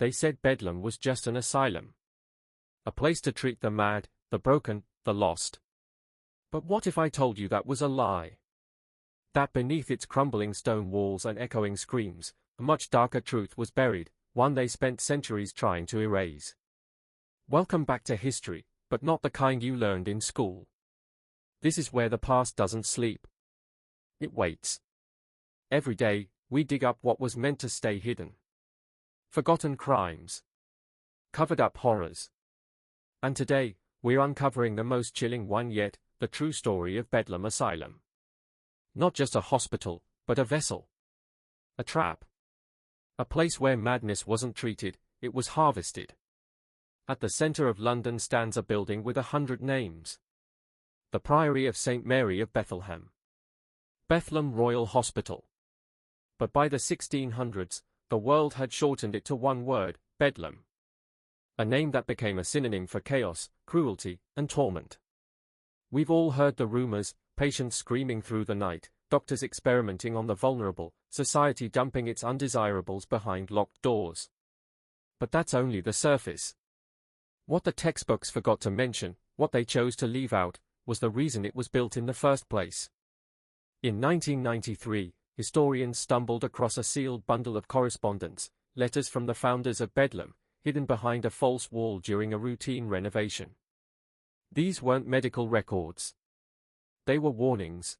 They said Bedlam was just an asylum. A place to treat the mad, the broken, the lost. But what if I told you that was a lie? That beneath its crumbling stone walls and echoing screams, a much darker truth was buried, one they spent centuries trying to erase. Welcome back to history, but not the kind you learned in school. This is where the past doesn't sleep. It waits. Every day, we dig up what was meant to stay hidden. Forgotten crimes. Covered up horrors. And today, we're uncovering the most chilling one yet, the true story of Bedlam Asylum. Not just a hospital, but a vessel. A trap. A place where madness wasn't treated, it was harvested. At the center of London stands a building with 100 names. The Priory of St. Mary of Bethlehem. Bethlem Royal Hospital. But by the 1600s, the world had shortened it to one word, Bedlam. A name that became a synonym for chaos, cruelty, and torment. We've all heard the rumors, patients screaming through the night, doctors experimenting on the vulnerable, society dumping its undesirables behind locked doors. But that's only the surface. What the textbooks forgot to mention, what they chose to leave out, was the reason it was built in the first place. In 1993, historians stumbled across a sealed bundle of correspondence, letters from the founders of Bedlam, hidden behind a false wall during a routine renovation. These weren't medical records. They were warnings.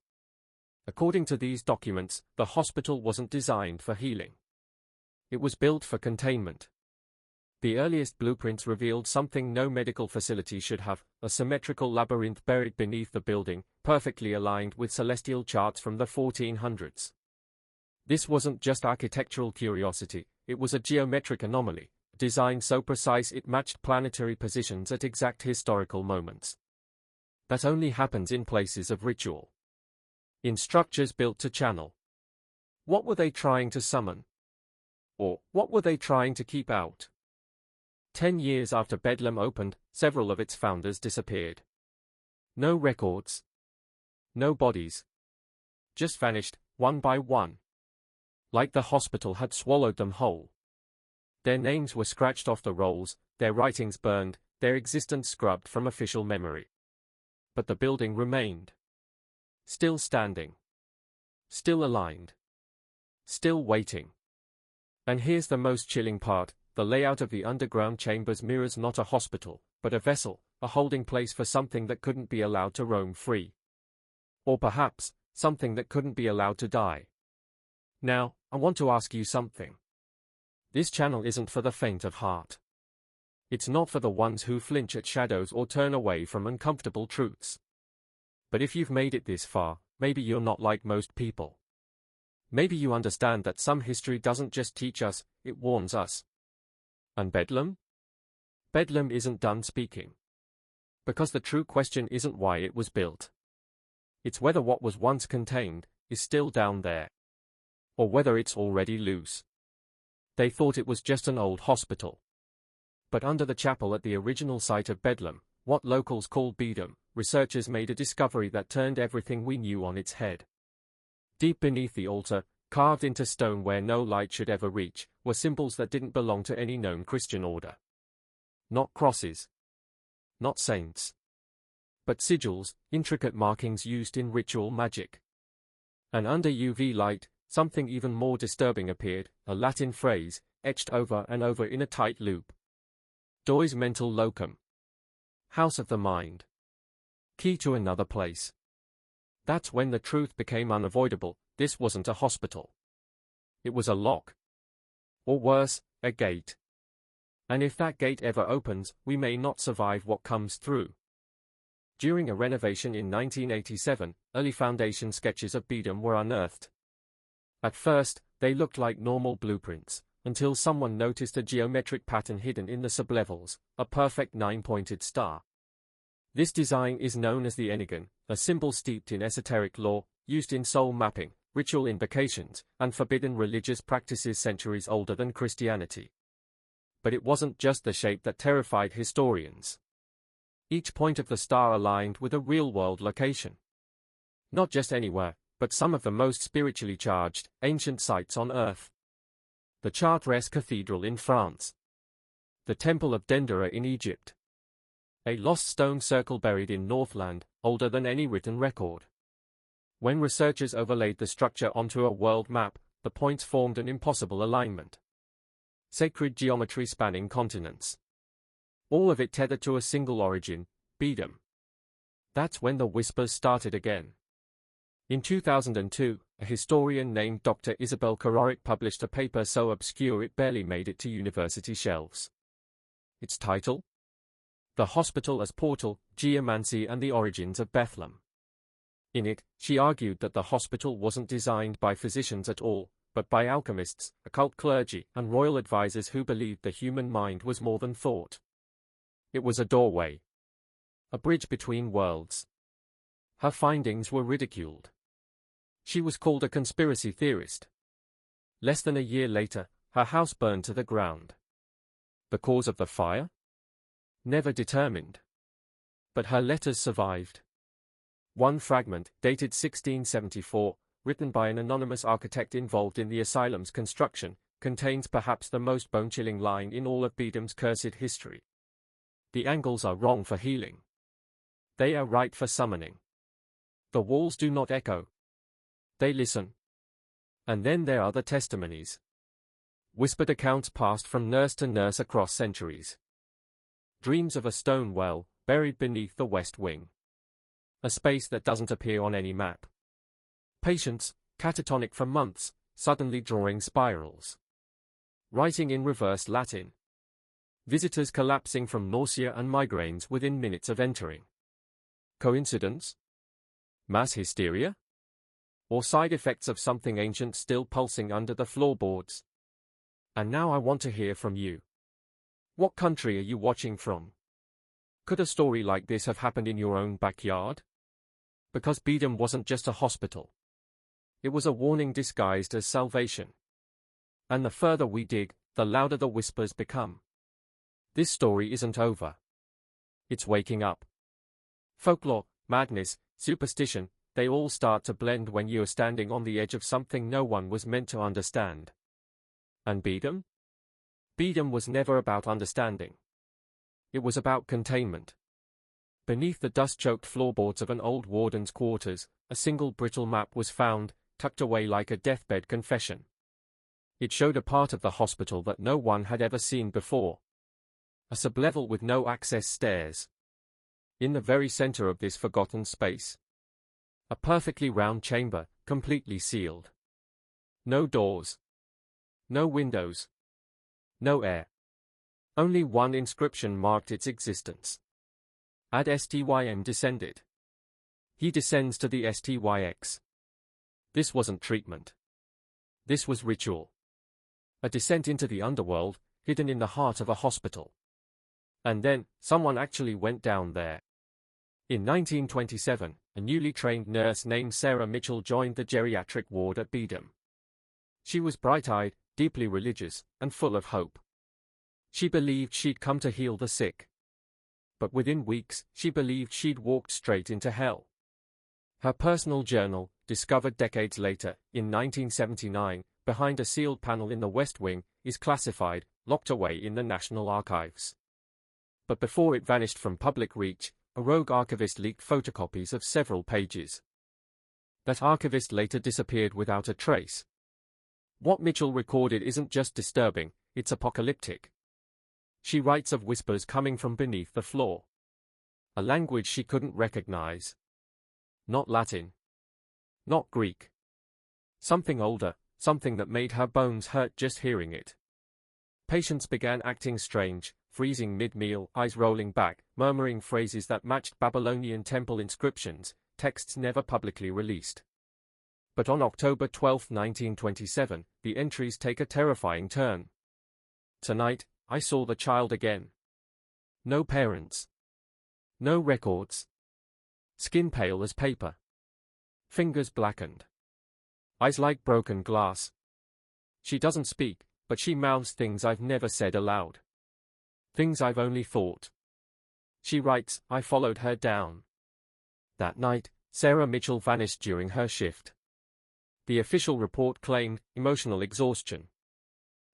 According to these documents, the hospital wasn't designed for healing. It was built for containment. The earliest blueprints revealed something no medical facility should have, a symmetrical labyrinth buried beneath the building, perfectly aligned with celestial charts from the 1400s. This wasn't just architectural curiosity, it was a geometric anomaly, designed so precise it matched planetary positions at exact historical moments. That only happens in places of ritual. In structures built to channel. What were they trying to summon? Or, what were they trying to keep out? 10 years after Bedlam opened, several of its founders disappeared. No records. No bodies. Just vanished, one by one. Like the hospital had swallowed them whole. Their names were scratched off the rolls, their writings burned, their existence scrubbed from official memory. But the building remained. Still standing. Still aligned. Still waiting. And here's the most chilling part, the layout of the underground chambers mirrors not a hospital, but a vessel, a holding place for something that couldn't be allowed to roam free. Or perhaps, something that couldn't be allowed to die. Now, I want to ask you something. This channel isn't for the faint of heart. It's not for the ones who flinch at shadows or turn away from uncomfortable truths. But if you've made it this far, maybe you're not like most people. Maybe you understand that some history doesn't just teach us, it warns us. And Bedlam? Bedlam isn't done speaking. Because the true question isn't why it was built. It's whether what was once contained is still down there. Or whether it's already loose. They thought it was just an old hospital. But under the chapel at the original site of Bedlam, what locals called Bedlam, researchers made a discovery that turned everything we knew on its head. Deep beneath the altar, carved into stone where no light should ever reach, were symbols that didn't belong to any known Christian order. Not crosses. Not saints. But sigils, intricate markings used in ritual magic. And under UV light, something even more disturbing appeared, a Latin phrase, etched over and over in a tight loop. Dois mental locum. House of the mind. Key to another place. That's when the truth became unavoidable, this wasn't a hospital. It was a lock. Or worse, a gate. And if that gate ever opens, we may not survive what comes through. During a renovation in 1987, early foundation sketches of Bedlam were unearthed. At first, they looked like normal blueprints, until someone noticed a geometric pattern hidden in the sublevels, a perfect 9-pointed star. This design is known as the Enigan, a symbol steeped in esoteric lore, used in soul mapping, ritual invocations, and forbidden religious practices centuries older than Christianity. But it wasn't just the shape that terrified historians. Each point of the star aligned with a real-world location. Not just anywhere, but some of the most spiritually charged, ancient sites on Earth. The Chartres Cathedral in France. The Temple of Dendera in Egypt. A lost stone circle buried in Northland, older than any written record. When researchers overlaid the structure onto a world map, the points formed an impossible alignment. Sacred geometry spanning continents. All of it tethered to a single origin, Bedlam. That's when the whispers started again. In 2002, a historian named Dr. Isabel Karoric published a paper so obscure it barely made it to university shelves. Its title? The Hospital as Portal, Geomancy and the Origins of Bethlem. In it, she argued that the hospital wasn't designed by physicians at all, but by alchemists, occult clergy, and royal advisors who believed the human mind was more than thought. It was a doorway. A bridge between worlds. Her findings were ridiculed. She was called a conspiracy theorist. Less than a year later, her house burned to the ground. The cause of the fire? Never determined. But her letters survived. One fragment, dated 1674, written by an anonymous architect involved in the asylum's construction, contains perhaps the most bone-chilling line in all of Bedlam's cursed history. The angles are wrong for healing. They are right for summoning. The walls do not echo. They listen. And then there are the testimonies. Whispered accounts passed from nurse to nurse across centuries. Dreams of a stone well, buried beneath the west wing. A space that doesn't appear on any map. Patients, catatonic for months, suddenly drawing spirals. Writing in reverse Latin. Visitors collapsing from nausea and migraines within minutes of entering. Coincidence? Mass hysteria? Or side effects of something ancient still pulsing under the floorboards? And now I want to hear from you. What country are you watching from? Could a story like this have happened in your own backyard? Because Bedlam wasn't just a hospital. It was a warning disguised as salvation. And the further we dig, the louder the whispers become. This story isn't over. It's waking up. Folklore, madness, superstition, they all start to blend when you're standing on the edge of something no one was meant to understand. And Bedlam? Bedlam was never about understanding. It was about containment. Beneath the dust-choked floorboards of an old warden's quarters, a single brittle map was found, tucked away like a deathbed confession. It showed a part of the hospital that no one had ever seen before. A sublevel with no access stairs. In the very center of this forgotten space. A perfectly round chamber, completely sealed. No doors. No windows. No air. Only one inscription marked its existence. Ad Stym descended. He descends to the STYX. This wasn't treatment. This was ritual. A descent into the underworld, hidden in the heart of a hospital. And then, someone actually went down there. In 1927, a newly trained nurse named Sarah Mitchell joined the geriatric ward at Bedlam. She was bright-eyed, deeply religious, and full of hope. She believed she'd come to heal the sick. But within weeks, she believed she'd walked straight into hell. Her personal journal, discovered decades later, in 1979, behind a sealed panel in the West Wing, is classified, locked away in the National Archives. But before it vanished from public reach, a rogue archivist leaked photocopies of several pages. That archivist later disappeared without a trace. What Mitchell recorded isn't just disturbing, it's apocalyptic. She writes of whispers coming from beneath the floor. A language she couldn't recognize. Not Latin. Not Greek. Something older, something that made her bones hurt just hearing it. Patients began acting strange, freezing mid-meal, eyes rolling back, murmuring phrases that matched Babylonian temple inscriptions, texts never publicly released. But on October 12, 1927, the entries take a terrifying turn. Tonight, I saw the child again. No parents. No records. Skin pale as paper. Fingers blackened. Eyes like broken glass. She doesn't speak, but she mouths things I've never said aloud. Things I've only thought. She writes, I followed her down. That night, Sarah Mitchell vanished during her shift. The official report claimed emotional exhaustion.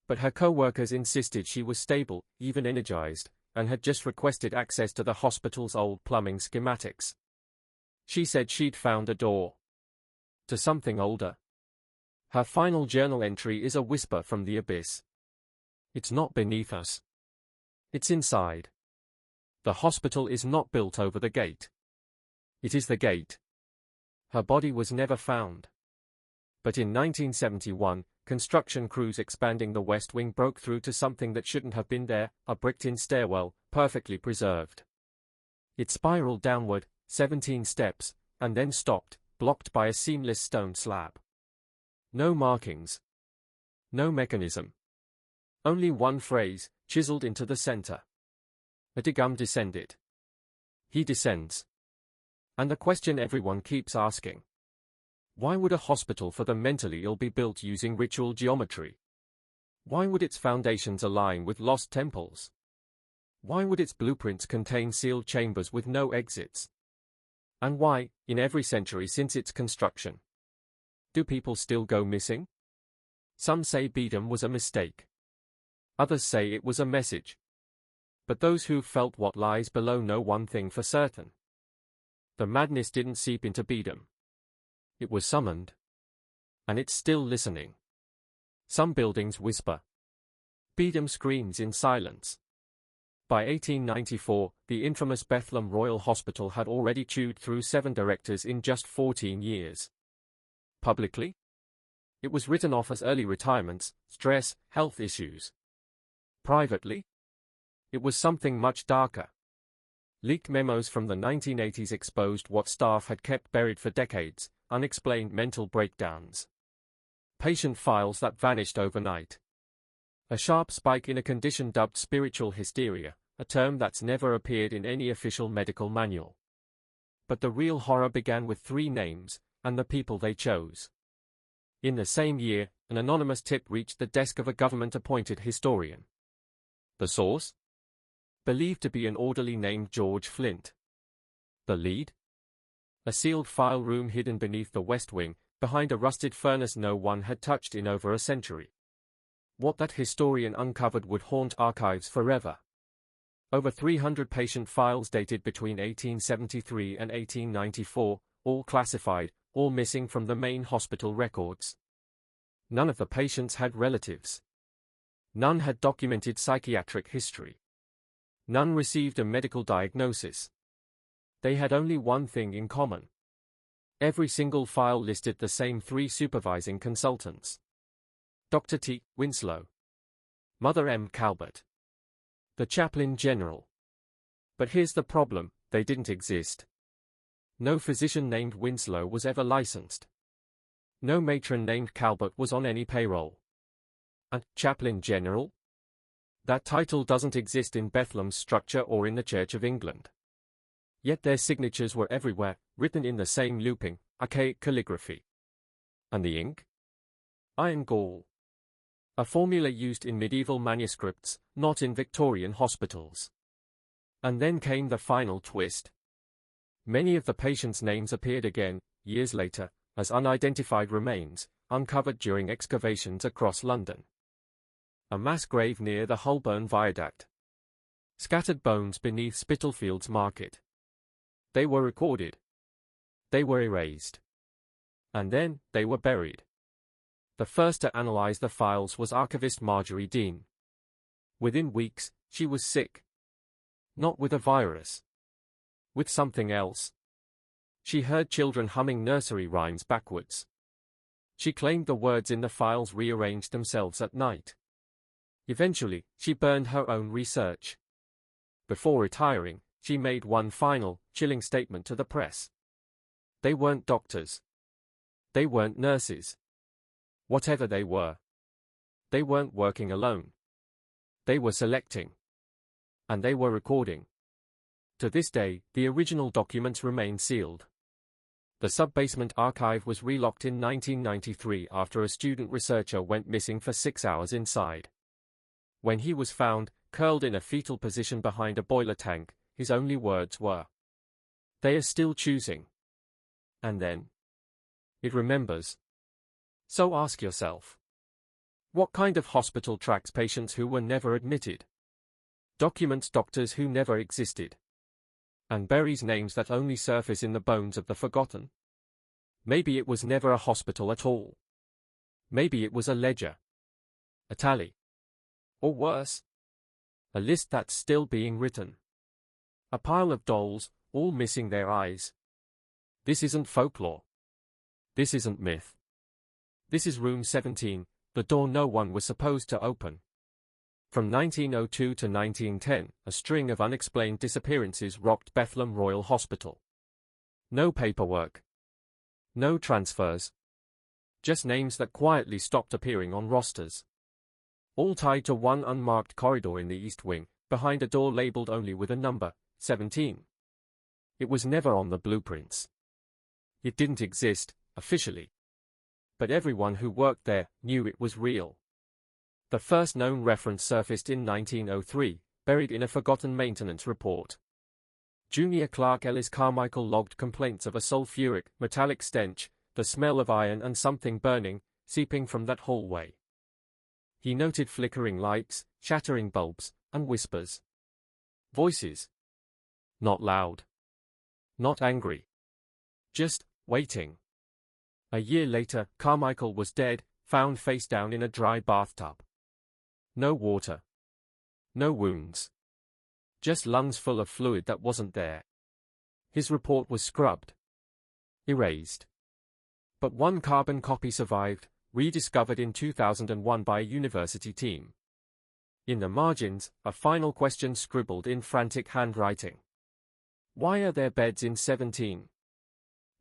But her co-workers insisted she was stable, even energized, and had just requested access to the hospital's old plumbing schematics. She said she'd found a door to something older. Her final journal entry is a whisper from the abyss. It's not beneath us. It's inside. The hospital is not built over the gate. It is the gate. Her body was never found. But in 1971, construction crews expanding the West Wing broke through to something that shouldn't have been there, a bricked-in stairwell, perfectly preserved. It spiraled downward, 17 steps, and then stopped, blocked by a seamless stone slab. No markings. No mechanism. Only one phrase, chiseled into the center. Adigum descended. He descends. And the question everyone keeps asking. Why would a hospital for the mentally ill be built using ritual geometry? Why would its foundations align with lost temples? Why would its blueprints contain sealed chambers with no exits? And why, in every century since its construction, do people still go missing? Some say Bedlam was a mistake. Others say it was a message. But those who felt what lies below know one thing for certain. The madness didn't seep into Bedlam. It was summoned. And it's still listening. Some buildings whisper. Bedlam screams in silence. By 1894, the infamous Bethlem Royal Hospital had already chewed through 7 directors in just 14 years. Publicly? It was written off as early retirements, stress, health issues. Privately? It was something much darker. Leaked memos from the 1980s exposed what staff had kept buried for decades, unexplained mental breakdowns. Patient files that vanished overnight. A sharp spike in a condition dubbed spiritual hysteria, a term that's never appeared in any official medical manual. But the real horror began with 3 names, and the people they chose. In the same year, an anonymous tip reached the desk of a government-appointed historian. The source? Believed to be an orderly named George Flint. The lead? A sealed file room hidden beneath the West Wing, behind a rusted furnace no one had touched in over a century. What that historian uncovered would haunt archives forever. Over 300 patient files dated between 1873 and 1894, all classified, all missing from the main hospital records. None of the patients had relatives. None had documented psychiatric history. None received a medical diagnosis. They had only one thing in common. Every single file listed the same 3 supervising consultants. Dr. T. Winslow. Mother M. Calvert. The Chaplain General. But here's the problem, they didn't exist. No physician named Winslow was ever licensed. No matron named Calvert was on any payroll. And Chaplain General? That title doesn't exist in Bethlem's structure or in the Church of England. Yet their signatures were everywhere, written in the same looping, archaic calligraphy. And the ink? Iron gall. A formula used in medieval manuscripts, not in Victorian hospitals. And then came the final twist. Many of the patients' names appeared again, years later, as unidentified remains, uncovered during excavations across London. A mass grave near the Holborn Viaduct. Scattered bones beneath Spitalfields Market. They were recorded. They were erased. And then, they were buried. The first to analyze the files was archivist Marjorie Dean. Within weeks, she was sick. Not with a virus. With something else. She heard children humming nursery rhymes backwards. She claimed the words in the files rearranged themselves at night. Eventually, she burned her own research. Before retiring, she made one final, chilling statement to the press. They weren't doctors. They weren't nurses. Whatever they weren't working alone. They were selecting. And they were recording. To this day, the original documents remain sealed. The sub-basement archive was relocked in 1993 after a student researcher went missing for 6 hours inside. When he was found, curled in a fetal position behind a boiler tank, his only words were, "They are still choosing." And then, it remembers. So ask yourself, What kind of hospital tracks patients who were never admitted? Documents doctors who never existed? And buries names that only surface in the bones of the forgotten? Maybe it was never a hospital at all. Maybe it was a ledger. A tally. Or worse, a list that's still being written. A pile of dolls, all missing their eyes. This isn't folklore. This isn't myth. This is room 17, the door no one was supposed to open. From 1902 to 1910, a string of unexplained disappearances rocked Bethlem Royal Hospital. No paperwork. No transfers. Just names that quietly stopped appearing on rosters. All tied to one unmarked corridor in the East Wing, behind a door labeled only with a number, 17. It was never on the blueprints. It didn't exist, officially. But everyone who worked there knew it was real. The first known reference surfaced in 1903, buried in a forgotten maintenance report. Junior Clerk Ellis Carmichael logged complaints of a sulfuric, metallic stench, the smell of iron and something burning, seeping from that hallway. He noted flickering lights, shattering bulbs, and whispers. Voices. Not loud. Not angry. Just waiting. A year later, Carmichael was dead, found face down in a dry bathtub. No water. No wounds. Just lungs full of fluid that wasn't there. His report was scrubbed. Erased. But one carbon copy survived, rediscovered in 2001 by a university team. In the margins, a final question scribbled in frantic handwriting. Why are there beds in 17?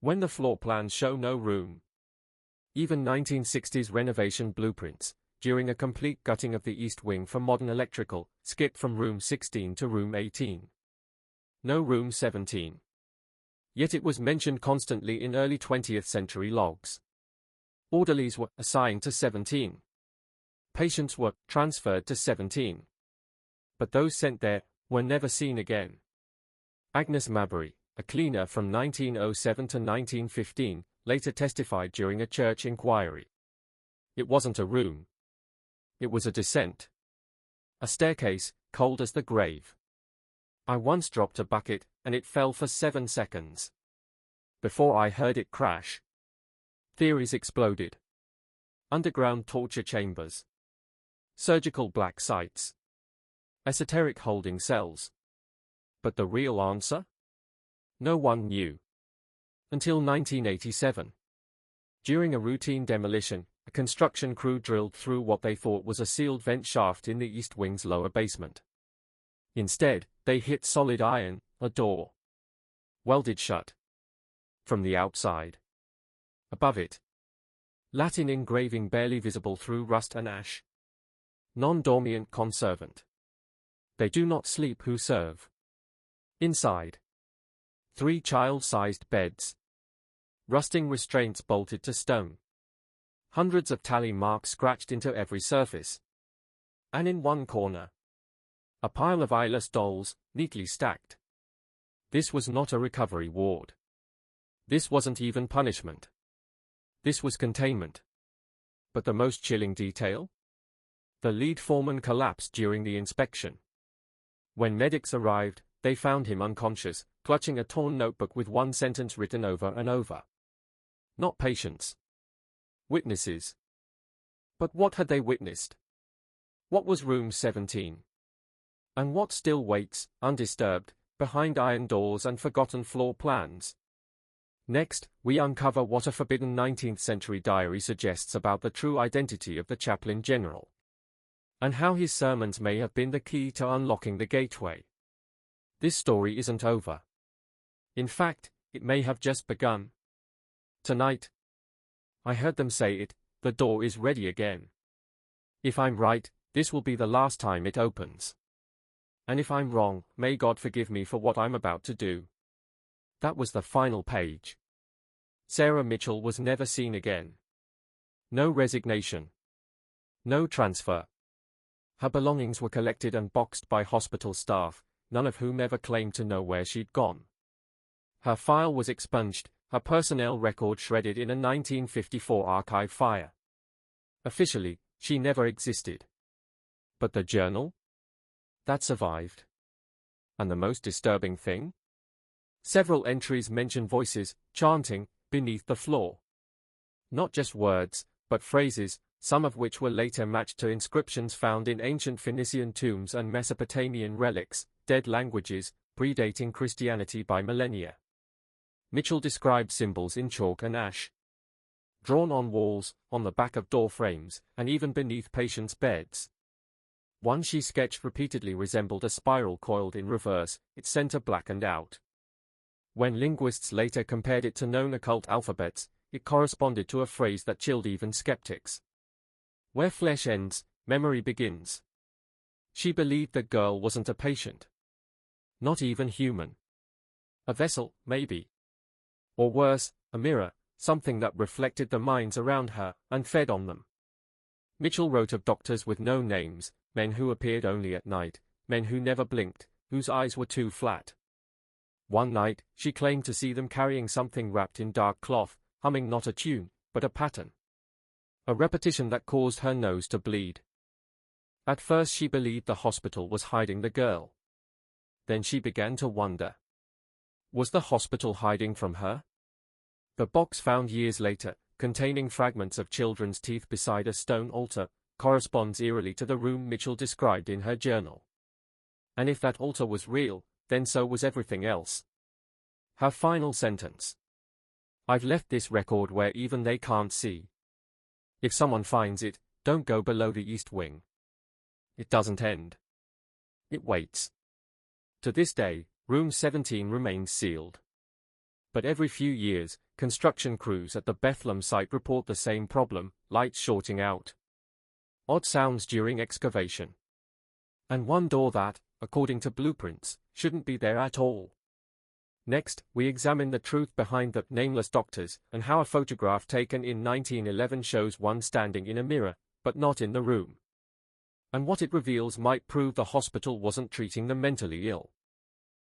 When the floor plans show no room. Even 1960s renovation blueprints, during a complete gutting of the East Wing for modern electrical, skipped from room 16 to room 18. No room 17. Yet it was mentioned constantly in early 20th century logs. Orderlies were assigned to 17. Patients were transferred to 17. But those sent there were never seen again. Agnes Mabry, a cleaner from 1907 to 1915, later testified during a church inquiry. It wasn't a room. It was a descent. A staircase, cold as the grave. I once dropped a bucket, and it fell for 7 seconds. Before I heard it crash. Theories exploded. Underground torture chambers. Surgical black sites. Esoteric holding cells. But the real answer? No one knew. Until 1987. During a routine demolition, a construction crew drilled through what they thought was a sealed vent shaft in the East Wing's lower basement. Instead, they hit solid iron, a door. Welded shut. From the outside. Above it. Latin engraving barely visible through rust and ash. Non-dormient conservant. They do not sleep who serve. Inside. 3 child-sized beds. Rusting restraints bolted to stone. Hundreds of tally marks scratched into every surface. And in one corner, a pile of eyeless dolls, neatly stacked. This was not a recovery ward. This wasn't even punishment. This was containment. But the most chilling detail? The lead foreman collapsed during the inspection. When medics arrived, they found him unconscious, clutching a torn notebook with one sentence written over and over. Not patients. Witnesses. But what had they witnessed? What was room 17? And what still waits, undisturbed, behind iron doors and forgotten floor plans? Next, we uncover what a forbidden 19th century diary suggests about the true identity of the chaplain general. And how his sermons may have been the key to unlocking the gateway. This story isn't over. In fact, it may have just begun. Tonight, I heard them say it, the door is ready again. If I'm right, this will be the last time it opens. And if I'm wrong, may God forgive me for what I'm about to do. That was the final page. Sarah Mitchell was never seen again. No resignation. No transfer. Her belongings were collected and boxed by hospital staff, none of whom ever claimed to know where she'd gone. Her file was expunged, her personnel record shredded in a 1954 archive fire. Officially, She never existed. But the journal? That survived. And the most disturbing thing? Several entries mention voices, chanting, beneath the floor. Not just words, but phrases, some of which were later matched to inscriptions found in ancient Phoenician tombs and Mesopotamian relics, dead languages, predating Christianity by millennia. Mitchell described symbols in chalk and ash, drawn on walls, on the back of door frames, and even beneath patients' beds. One she sketched repeatedly resembled a spiral coiled in reverse, its center blackened out. When linguists later compared it to known occult alphabets, it corresponded to a phrase that chilled even skeptics. Where flesh ends, memory begins. She believed the girl wasn't a patient. Not even human. A vessel, maybe. Or worse, a mirror, something that reflected the minds around her, and fed on them. Mitchell wrote of doctors with no names, men who appeared only at night, men who never blinked, whose eyes were too flat. One night, she claimed to see them carrying something wrapped in dark cloth, humming not a tune, but a pattern. A repetition that caused her nose to bleed. At first she believed the hospital was hiding the girl. Then she began to wonder. Was the hospital hiding from her? The box found years later, containing fragments of children's teeth beside a stone altar, corresponds eerily to the room Mitchell described in her journal. And if that altar was real, then so was everything else. Her final sentence. I've left this record where even they can't see. If someone finds it, don't go below the east wing. It doesn't end. It waits. To this day, room 17 remains sealed. But every few years, construction crews at the Bethlem site report the same problem, lights shorting out. Odd sounds during excavation. And one door that, according to blueprints, shouldn't be there at all. Next, we examine the truth behind the nameless doctors and how a photograph taken in 1911 shows one standing in a mirror, but not in the room. And what it reveals might prove the hospital wasn't treating the mentally ill.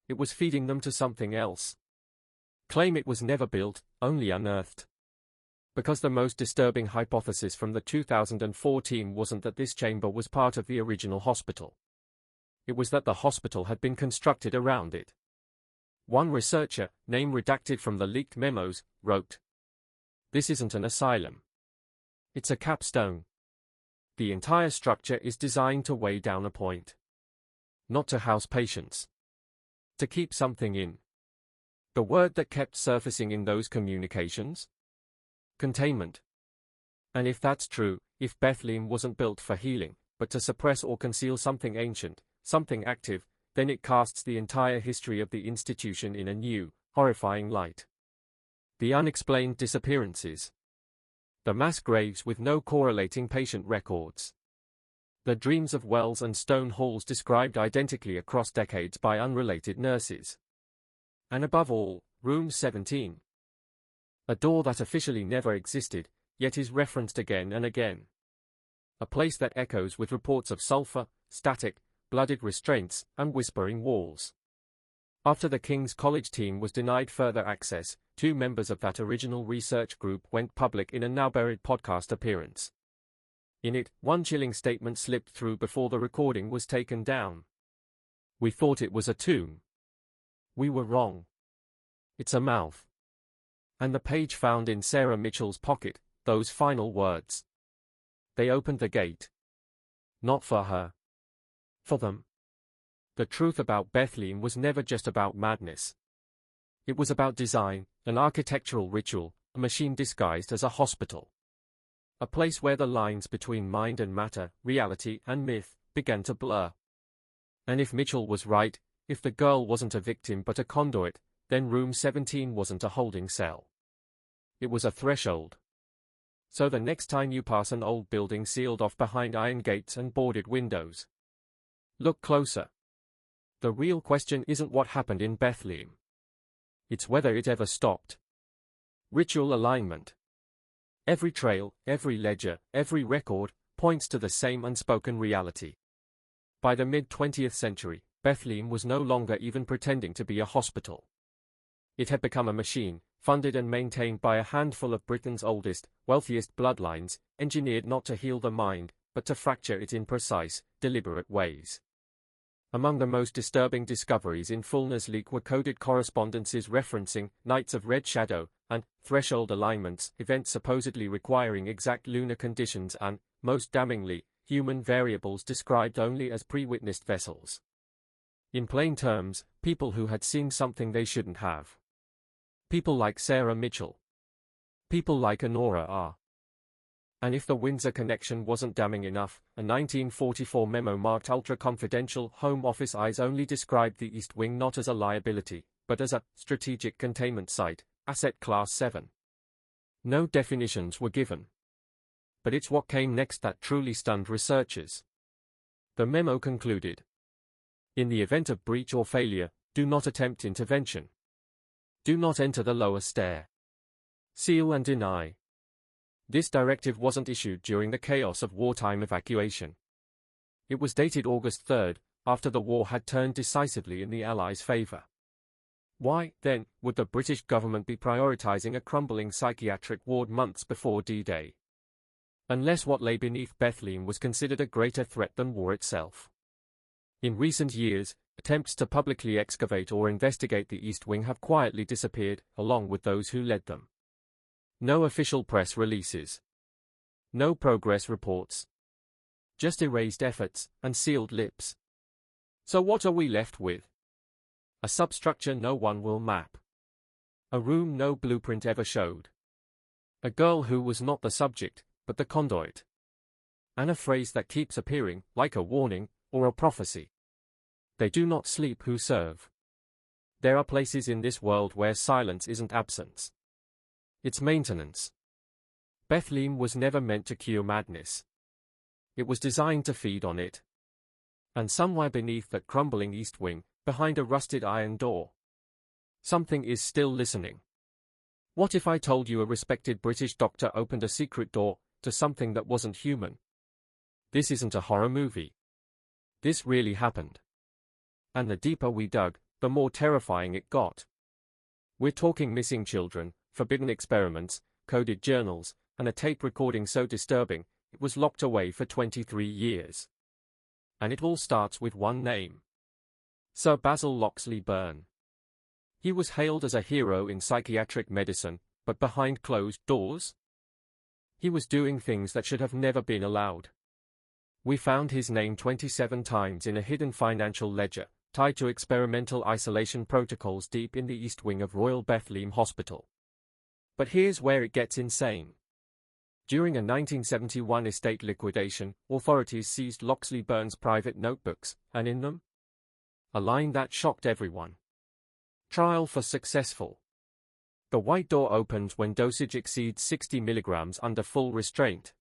It was feeding them to something else. Claim it was never built, only unearthed. Because the most disturbing hypothesis from the 2014 wasn't that this chamber was part of the original hospital. It was that the hospital had been constructed around it. One researcher, name redacted from the leaked memos, wrote, "This isn't an asylum. It's a capstone. The entire structure is designed to weigh down a point. Not to house patients. To keep something in." The word that kept surfacing in those communications? Containment. And if that's true, if Bethlem wasn't built for healing, but to suppress or conceal something ancient, something active, then it casts the entire history of the institution in a new, horrifying light. The unexplained disappearances. The mass graves with no correlating patient records. The dreams of wells and stone halls described identically across decades by unrelated nurses. And above all, room 17. A door that officially never existed, yet is referenced again and again. A place that echoes with reports of sulfur, static, blooded restraints, and whispering walls. After the King's College team was denied further access, 2 members of that original research group went public in a now-buried podcast appearance. In it, one chilling statement slipped through before the recording was taken down. "We thought it was a tomb. We were wrong. It's a mouth." And the page found in Sarah Mitchell's pocket, those final words. They opened the gate. Not for her. For them. The truth about Bethlem was never just about madness. It was about design, an architectural ritual, a machine disguised as a hospital. A place where the lines between mind and matter, reality and myth, began to blur. And if Mitchell was right, if the girl wasn't a victim but a conduit, then room 17 wasn't a holding cell. It was a threshold. So the next time you pass an old building sealed off behind iron gates and boarded windows, look closer. The real question isn't what happened in Bethlem. It's whether it ever stopped. Ritual alignment. Every trail, every ledger, every record, points to the same unspoken reality. By the mid-20th century, Bethlem was no longer even pretending to be a hospital. It had become a machine, funded and maintained by a handful of Britain's oldest, wealthiest bloodlines, engineered not to heal the mind, but to fracture it in precise, deliberate ways. Among the most disturbing discoveries in Fulner's leak were coded correspondences referencing nights of red shadow and threshold alignments, events supposedly requiring exact lunar conditions and, most damningly, human variables described only as pre-witnessed vessels. In plain terms, people who had seen something they shouldn't have. People like Sarah Mitchell. People like Honora R. And if the Windsor connection wasn't damning enough, a 1944 memo marked ultra-confidential Home Office eyes only described the East Wing not as a liability, but as a strategic containment site, asset class 7. No definitions were given. But it's what came next that truly stunned researchers. The memo concluded: in the event of breach or failure, do not attempt intervention. Do not enter the lower stair. Seal and deny. This directive wasn't issued during the chaos of wartime evacuation. It was dated August 3, after the war had turned decisively in the Allies' favor. Why, then, would the British government be prioritizing a crumbling psychiatric ward months before D-Day? Unless what lay beneath Bethlem was considered a greater threat than war itself. In recent years, attempts to publicly excavate or investigate the East Wing have quietly disappeared, along with those who led them. No official press releases. No progress reports. Just erased efforts and sealed lips. So what are we left with? A substructure no one will map. A room no blueprint ever showed. A girl who was not the subject, but the conduit. And a phrase that keeps appearing, like a warning, or a prophecy. They do not sleep who serve. There are places in this world where silence isn't absence. It's maintenance. Bethlem was never meant to cure madness. It was designed to feed on it. And somewhere beneath that crumbling East Wing, behind a rusted iron door, something is still listening. What if I told you a respected British doctor opened a secret door to something that wasn't human? This isn't a horror movie. This really happened. And the deeper we dug, the more terrifying it got. We're talking missing children, forbidden experiments, coded journals, and a tape recording so disturbing, it was locked away for 23 years. And it all starts with one name. Sir Basil Locksley Byrne. He was hailed as a hero in psychiatric medicine, but behind closed doors? He was doing things that should have never been allowed. We found his name 27 times in a hidden financial ledger, tied to experimental isolation protocols deep in the East Wing of Royal Bethlem Hospital. But here's where it gets insane. During a 1971 estate liquidation, authorities seized Locksley Byrne's private notebooks, and in them, a line that shocked everyone. Trial for successful. The white door opens when dosage exceeds 60 milligrams under full restraint.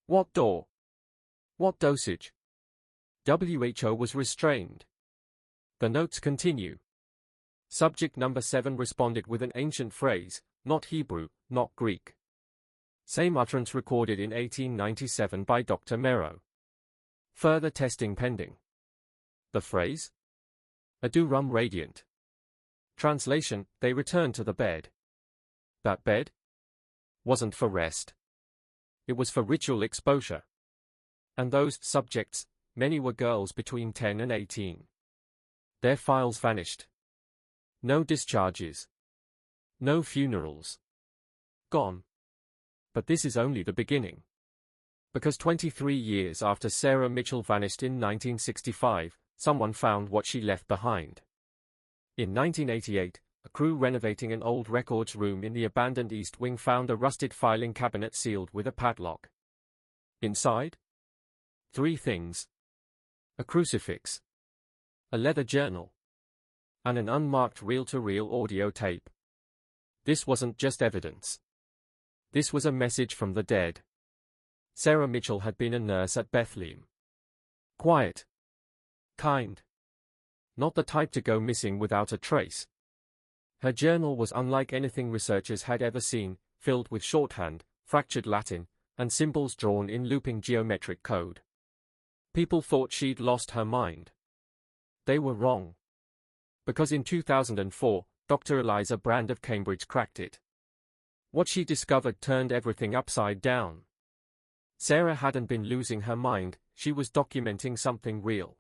What door? What dosage? WHO was restrained. The notes continue. Subject number 7 responded with an ancient phrase, not Hebrew, not Greek. Same utterance recorded in 1897 by Dr. Merrow. Further testing pending. The phrase? Adurum radiant. Translation, they returned to the bed. That bed? Wasn't for rest. It was for ritual exposure. And those subjects, many were girls between 10 and 18. Their files vanished. No discharges. No funerals. Gone. But this is only the beginning. Because 23 years after Sarah Mitchell vanished in 1965, someone found what she left behind. In 1988, a crew renovating an old records room in the abandoned East Wing found a rusted filing cabinet sealed with a padlock. Inside? 3 things. A crucifix. A leather journal. And an unmarked reel-to-reel audio tape. This wasn't just evidence. This was a message from the dead. Sarah Mitchell had been a nurse at Bethlem. Quiet. Kind. Not the type to go missing without a trace. Her journal was unlike anything researchers had ever seen, filled with shorthand, fractured Latin, and symbols drawn in looping geometric code. People thought she'd lost her mind. They were wrong. Because in 2004, Dr. Eliza Brand of Cambridge cracked it. What she discovered turned everything upside down. Sarah hadn't been losing her mind, she was documenting something real.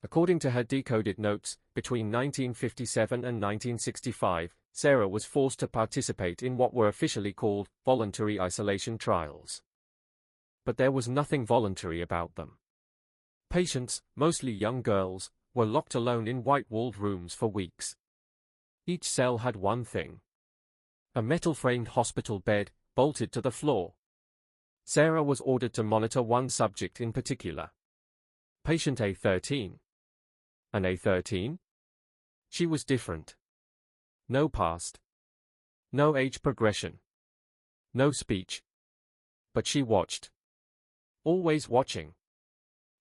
According to her decoded notes, between 1957 and 1965, Sarah was forced to participate in what were officially called voluntary isolation trials. But there was nothing voluntary about them. Patients, mostly young girls, were locked alone in white-walled rooms for weeks. Each cell had one thing: a metal-framed hospital bed, bolted to the floor. Sarah was ordered to monitor one subject in particular. Patient A13. An A13? She was different. No past. No age progression. No speech. But she watched. Always watching.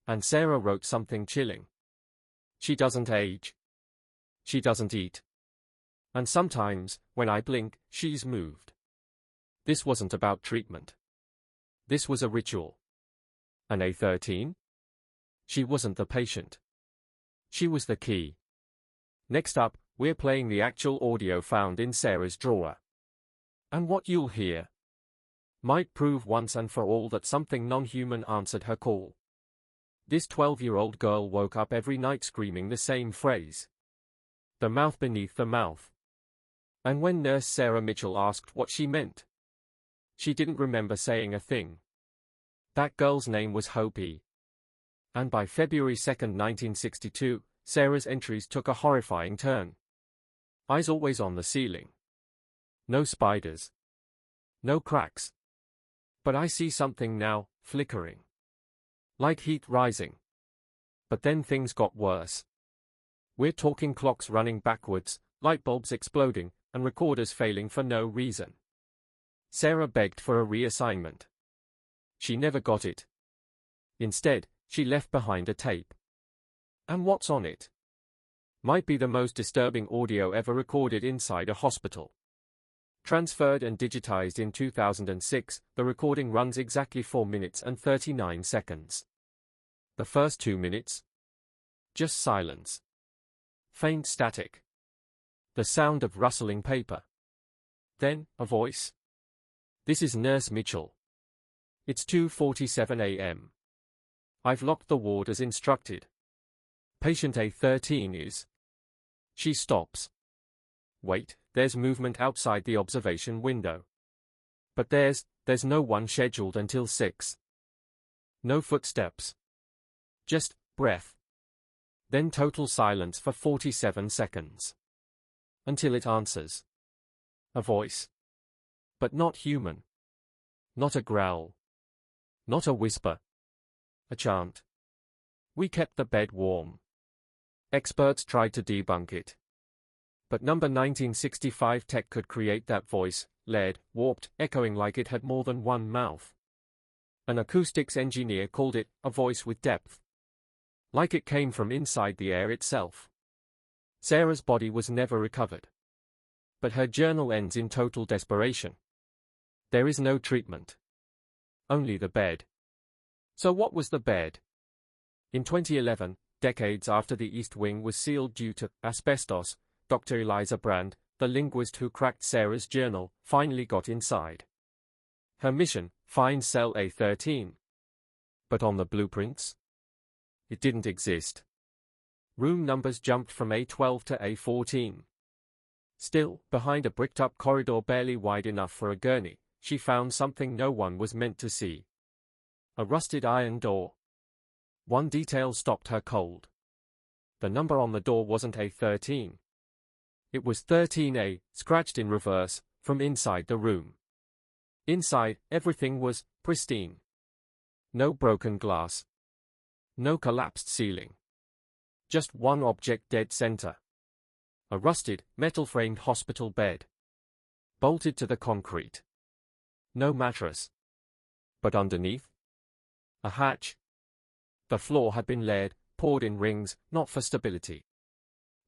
And Sarah wrote something chilling. She doesn't age. She doesn't eat. And sometimes, when I blink, she's moved. This wasn't about treatment. This was a ritual. An A13? She wasn't the patient. She was the key. Next up, we're playing the actual audio found in Sarah's drawer. And what you'll hear might prove once and for all that something non-human answered her call. This 12-year-old girl woke up every night screaming the same phrase. The mouth beneath the mouth. And when Nurse Sarah Mitchell asked what she meant, she didn't remember saying a thing. That girl's name was Hope E. And by February 2, 1962, Sarah's entries took a horrifying turn. Eyes always on the ceiling. No spiders. No cracks. But I see something now, flickering. Like heat rising. But then things got worse. We're talking clocks running backwards, light bulbs exploding, and recorders failing for no reason. Sarah begged for a reassignment. She never got it. Instead, she left behind a tape. And what's on it? Might be the most disturbing audio ever recorded inside a hospital. Transferred and digitized in 2006, the recording runs exactly 4 minutes and 39 seconds. The first 2 minutes? Just silence. Faint static. The sound of rustling paper. Then, a voice. This is Nurse Mitchell. It's 2:47 a.m. I've locked the ward as instructed. Patient A13 is. She stops. Wait, there's movement outside the observation window. But there's no one scheduled until 6. No footsteps. Just breath. Then total silence for 47 seconds. Until it answers. A voice. But not human. Not a growl. Not a whisper. A chant. We kept the bed warm. Experts tried to debunk it. But number 1965 tech could create that voice, layered, warped, echoing like it had more than one mouth. An acoustics engineer called it a voice with depth. Like it came from inside the air itself. Sarah's body was never recovered. But her journal ends in total desperation. There is no treatment. Only the bed. So what was the bed? In 2011, decades after the East Wing was sealed due to asbestos, Dr. Eliza Brand, the linguist who cracked Sarah's journal, finally got inside. Her mission, find cell A13. But on the blueprints? It didn't exist. Room numbers jumped from A12 to A14. Still, behind a bricked-up corridor barely wide enough for a gurney, she found something no one was meant to see. A rusted iron door. One detail stopped her cold. The number on the door wasn't A13. It was 13A, scratched in reverse, from inside the room. Inside, everything was pristine. No broken glass. No collapsed ceiling. Just one object dead center. A rusted, metal-framed hospital bed. Bolted to the concrete. No mattress. But underneath? A hatch. The floor had been layered, poured in rings, not for stability,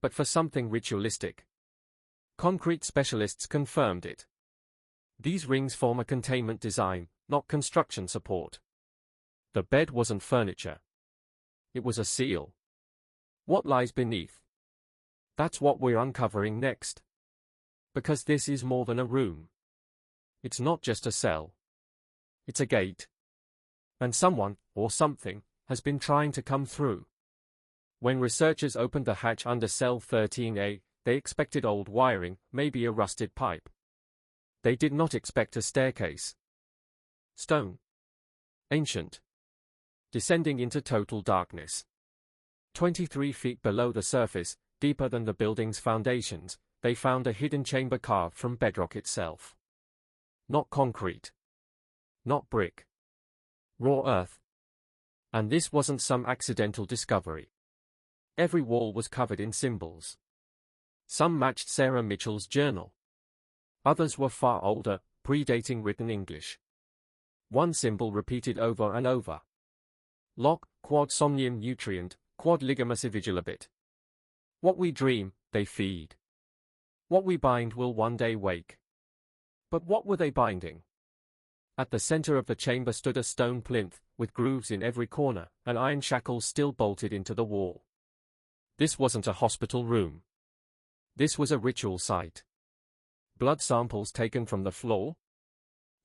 but for something ritualistic. Concrete specialists confirmed it. These rings form a containment design, not construction support. The bed wasn't furniture. It was a seal. What lies beneath? That's what we're uncovering next. Because this is more than a room. It's not just a cell. It's a gate. And someone, or something, has been trying to come through. When researchers opened the hatch under cell 13A, they expected old wiring, maybe a rusted pipe. They did not expect a staircase. Stone. Ancient. Descending into total darkness. 23 feet below the surface, deeper than the building's foundations, they found a hidden chamber carved from bedrock itself. Not concrete. Not brick. Raw earth. And this wasn't some accidental discovery. Every wall was covered in symbols. Some matched Sarah Mitchell's journal. Others were far older, predating written English. One symbol repeated over and over. Loc, quod somnium nutrient, quod ligamus vigilabit. What we dream, they feed. What we bind will one day wake. But what were they binding? At the center of the chamber stood a stone plinth, with grooves in every corner, and iron shackles still bolted into the wall. This wasn't a hospital room. This was a ritual site. Blood samples taken from the floor?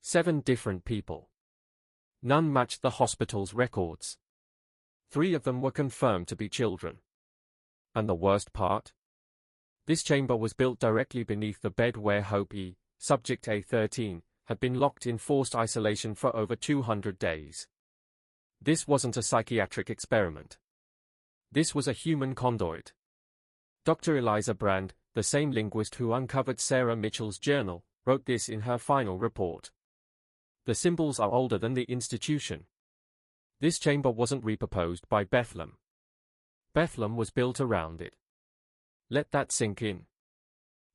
7 different people. None matched the hospital's records. 3 of them were confirmed to be children. And the worst part? This chamber was built directly beneath the bed where Hope E., subject A13, had been locked in forced isolation for over 200 days. This wasn't a psychiatric experiment. This was a human conduit. Dr. Eliza Brand, the same linguist who uncovered Sarah Mitchell's journal, wrote this in her final report. The symbols are older than the institution. This chamber wasn't repurposed by Bethlem. Bethlem was built around it. Let that sink in.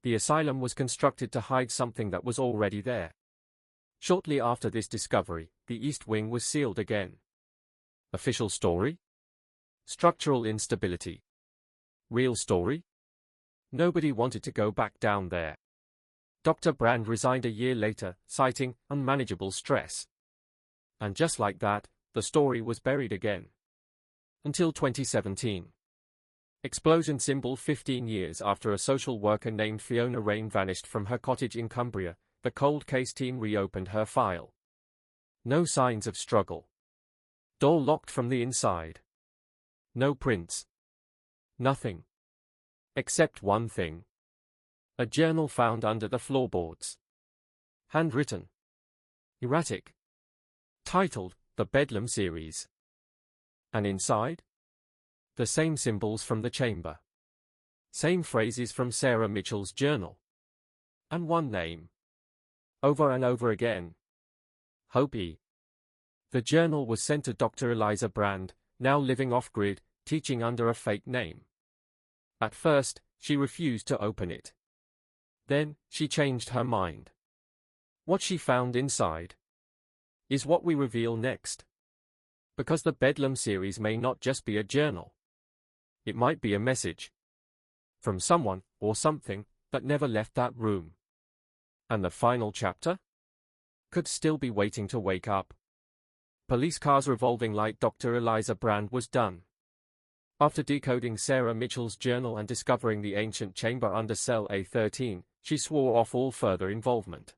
The asylum was constructed to hide something that was already there. Shortly after this discovery, the East Wing was sealed again. Official story? Structural instability. Real story? Nobody wanted to go back down there. Dr. Brand resigned a year later, citing unmanageable stress. And just like that, the story was buried again. Until 2017. Explosion symbol 15 years after a social worker named Fiona Rain vanished from her cottage in Cumbria, the cold case team reopened her file. No signs of struggle. Door locked from the inside. No prints. Nothing. Except one thing. A journal found under the floorboards. Handwritten. Erratic. Titled, The Bedlam Series. And inside? The same symbols from the chamber. Same phrases from Sarah Mitchell's journal. And one name. Over and over again. Hope E. The journal was sent to Dr. Eliza Brand, now living off-grid, teaching under a fake name. At first, she refused to open it. Then, she changed her mind. What she found inside is what we reveal next. Because the Bedlam series may not just be a journal. It might be a message. From someone, or something, that never left that room. And the final chapter? Could still be waiting to wake up. Police cars revolving like Dr. Eliza Brand was done. After decoding Sarah Mitchell's journal and discovering the ancient chamber under cell A13, she swore off all further involvement.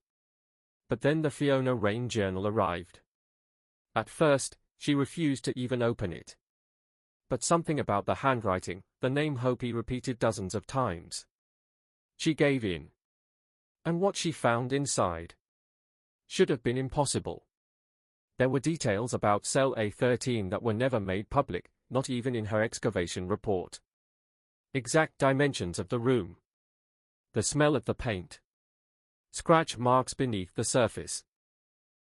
But then the Fiona Rain journal arrived. At first, she refused to even open it. But something about the handwriting, the name Hopi repeated dozens of times. She gave in. And what she found inside should have been impossible. There were details about cell A13 that were never made public, not even in her excavation report. Exact dimensions of the room. The smell of the paint. Scratch marks beneath the surface.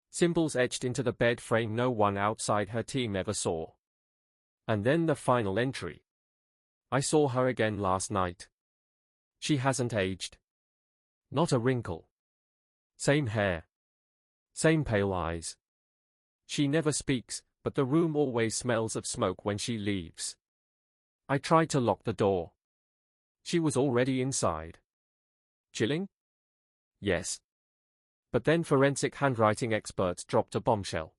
Symbols etched into the bed frame no one outside her team ever saw. And then the final entry. I saw her again last night. She hasn't aged. Not a wrinkle. Same hair. Same pale eyes. She never speaks, but the room always smells of smoke when she leaves. I tried to lock the door. She was already inside. Chilling? Yes. But then forensic handwriting experts dropped a bombshell.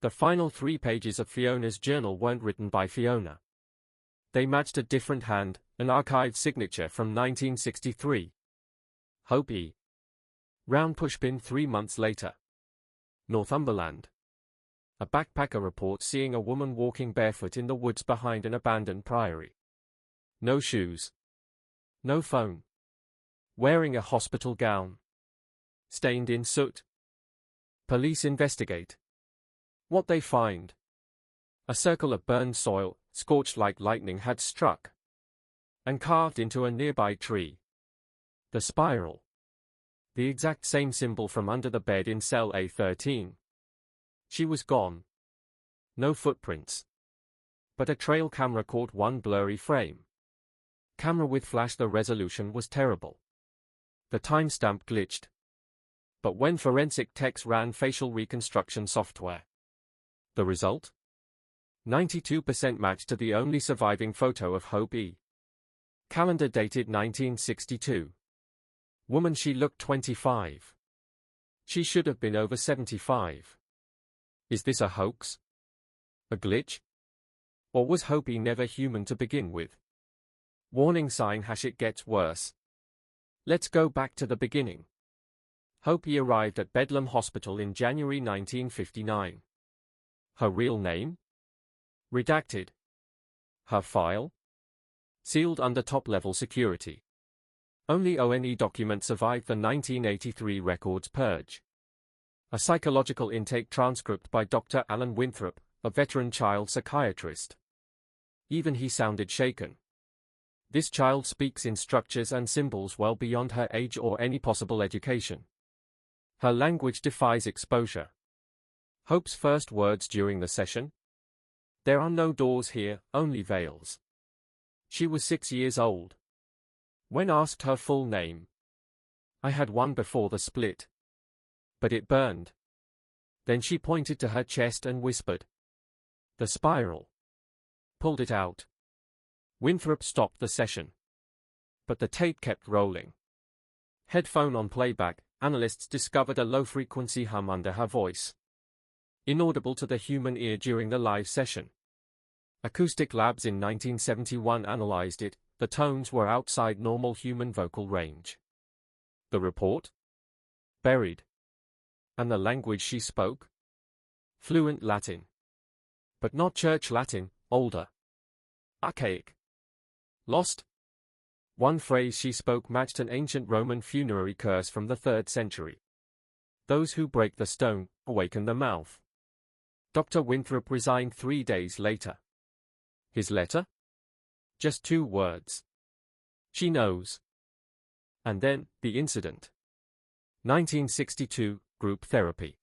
The final 3 pages of Fiona's journal weren't written by Fiona. They matched a different hand, an archived signature from 1963. Hope E. Round pushpin 3 months later. Northumberland. A backpacker reports seeing a woman walking barefoot in the woods behind an abandoned priory. No shoes. No phone. Wearing a hospital gown. Stained in soot. Police investigate. What they find: a circle of burned soil, scorched like lightning had struck, and carved into a nearby tree. The spiral. The exact same symbol from under the bed in cell A13. She was gone. No footprints. But a trail camera caught one blurry frame. Camera with flash, the resolution was terrible. The timestamp glitched. But when forensic techs ran facial reconstruction software, the result? 92% matched to the only surviving photo of Hope E. Calendar dated 1962. Woman: she looked 25. She should have been over 75. Is this a hoax? A glitch? Or was Hope E never human to begin with? Warning sign: it gets worse. Let's go back to the beginning. Hope E arrived at Bedlam Hospital in January 1959. Her real name? Redacted. Her file? Sealed under top-level security. Only O&E documents survived the 1983 records purge. A psychological intake transcript by Dr. Alan Winthrop, a veteran child psychiatrist. Even he sounded shaken. This child speaks in structures and symbols well beyond her age or any possible education. Her language defies exposure. Hope's first words during the session: "There are no doors here, only veils." She was 6 years old. When asked her full name: "I had one before the split, but it burned." Then she pointed to her chest and whispered, "The spiral." Pulled it out. Winthrop stopped the session. But the tape kept rolling. Headphone on playback, analysts discovered a low-frequency hum under her voice, inaudible to the human ear during the live session. Acoustic Labs in 1971 analyzed it. The tones were outside normal human vocal range. The report? Buried. And the language she spoke? Fluent Latin. But not church Latin, older. Archaic. Lost? One phrase she spoke matched an ancient Roman funerary curse from the 3rd century. "Those who break the stone, awaken the mouth." Dr. Winthrop resigned 3 days later. His letter? Just 2 words. "She knows." And then, the incident. 1962, group therapy.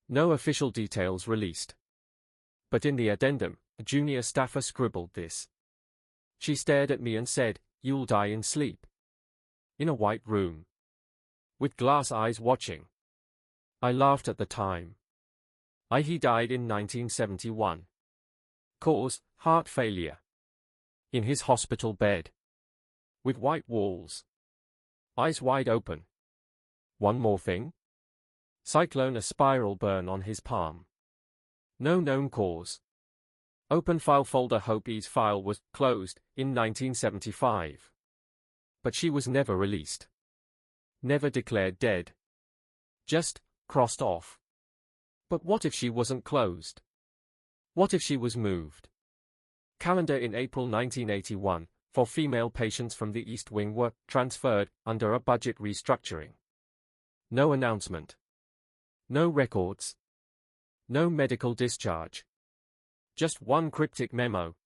No official details released. But in the addendum, a junior staffer scribbled this. "She stared at me and said, 'You'll die in sleep.' In a white room. With glass eyes watching. I laughed at the time. He died in 1971. Cause, heart failure. In his hospital bed. With white walls. Eyes wide open. One more thing. Cyclone: a spiral burn on his palm. No known cause. Open file folder. Hope E's file was closed in 1975. But she was never released. Never declared dead. Just crossed off. But what if she wasn't closed? What if she was moved? Calendar in April 1981, 4 female patients from the East Wing were transferred under a budget restructuring. No announcement. No records. No medical discharge. Just one cryptic memo.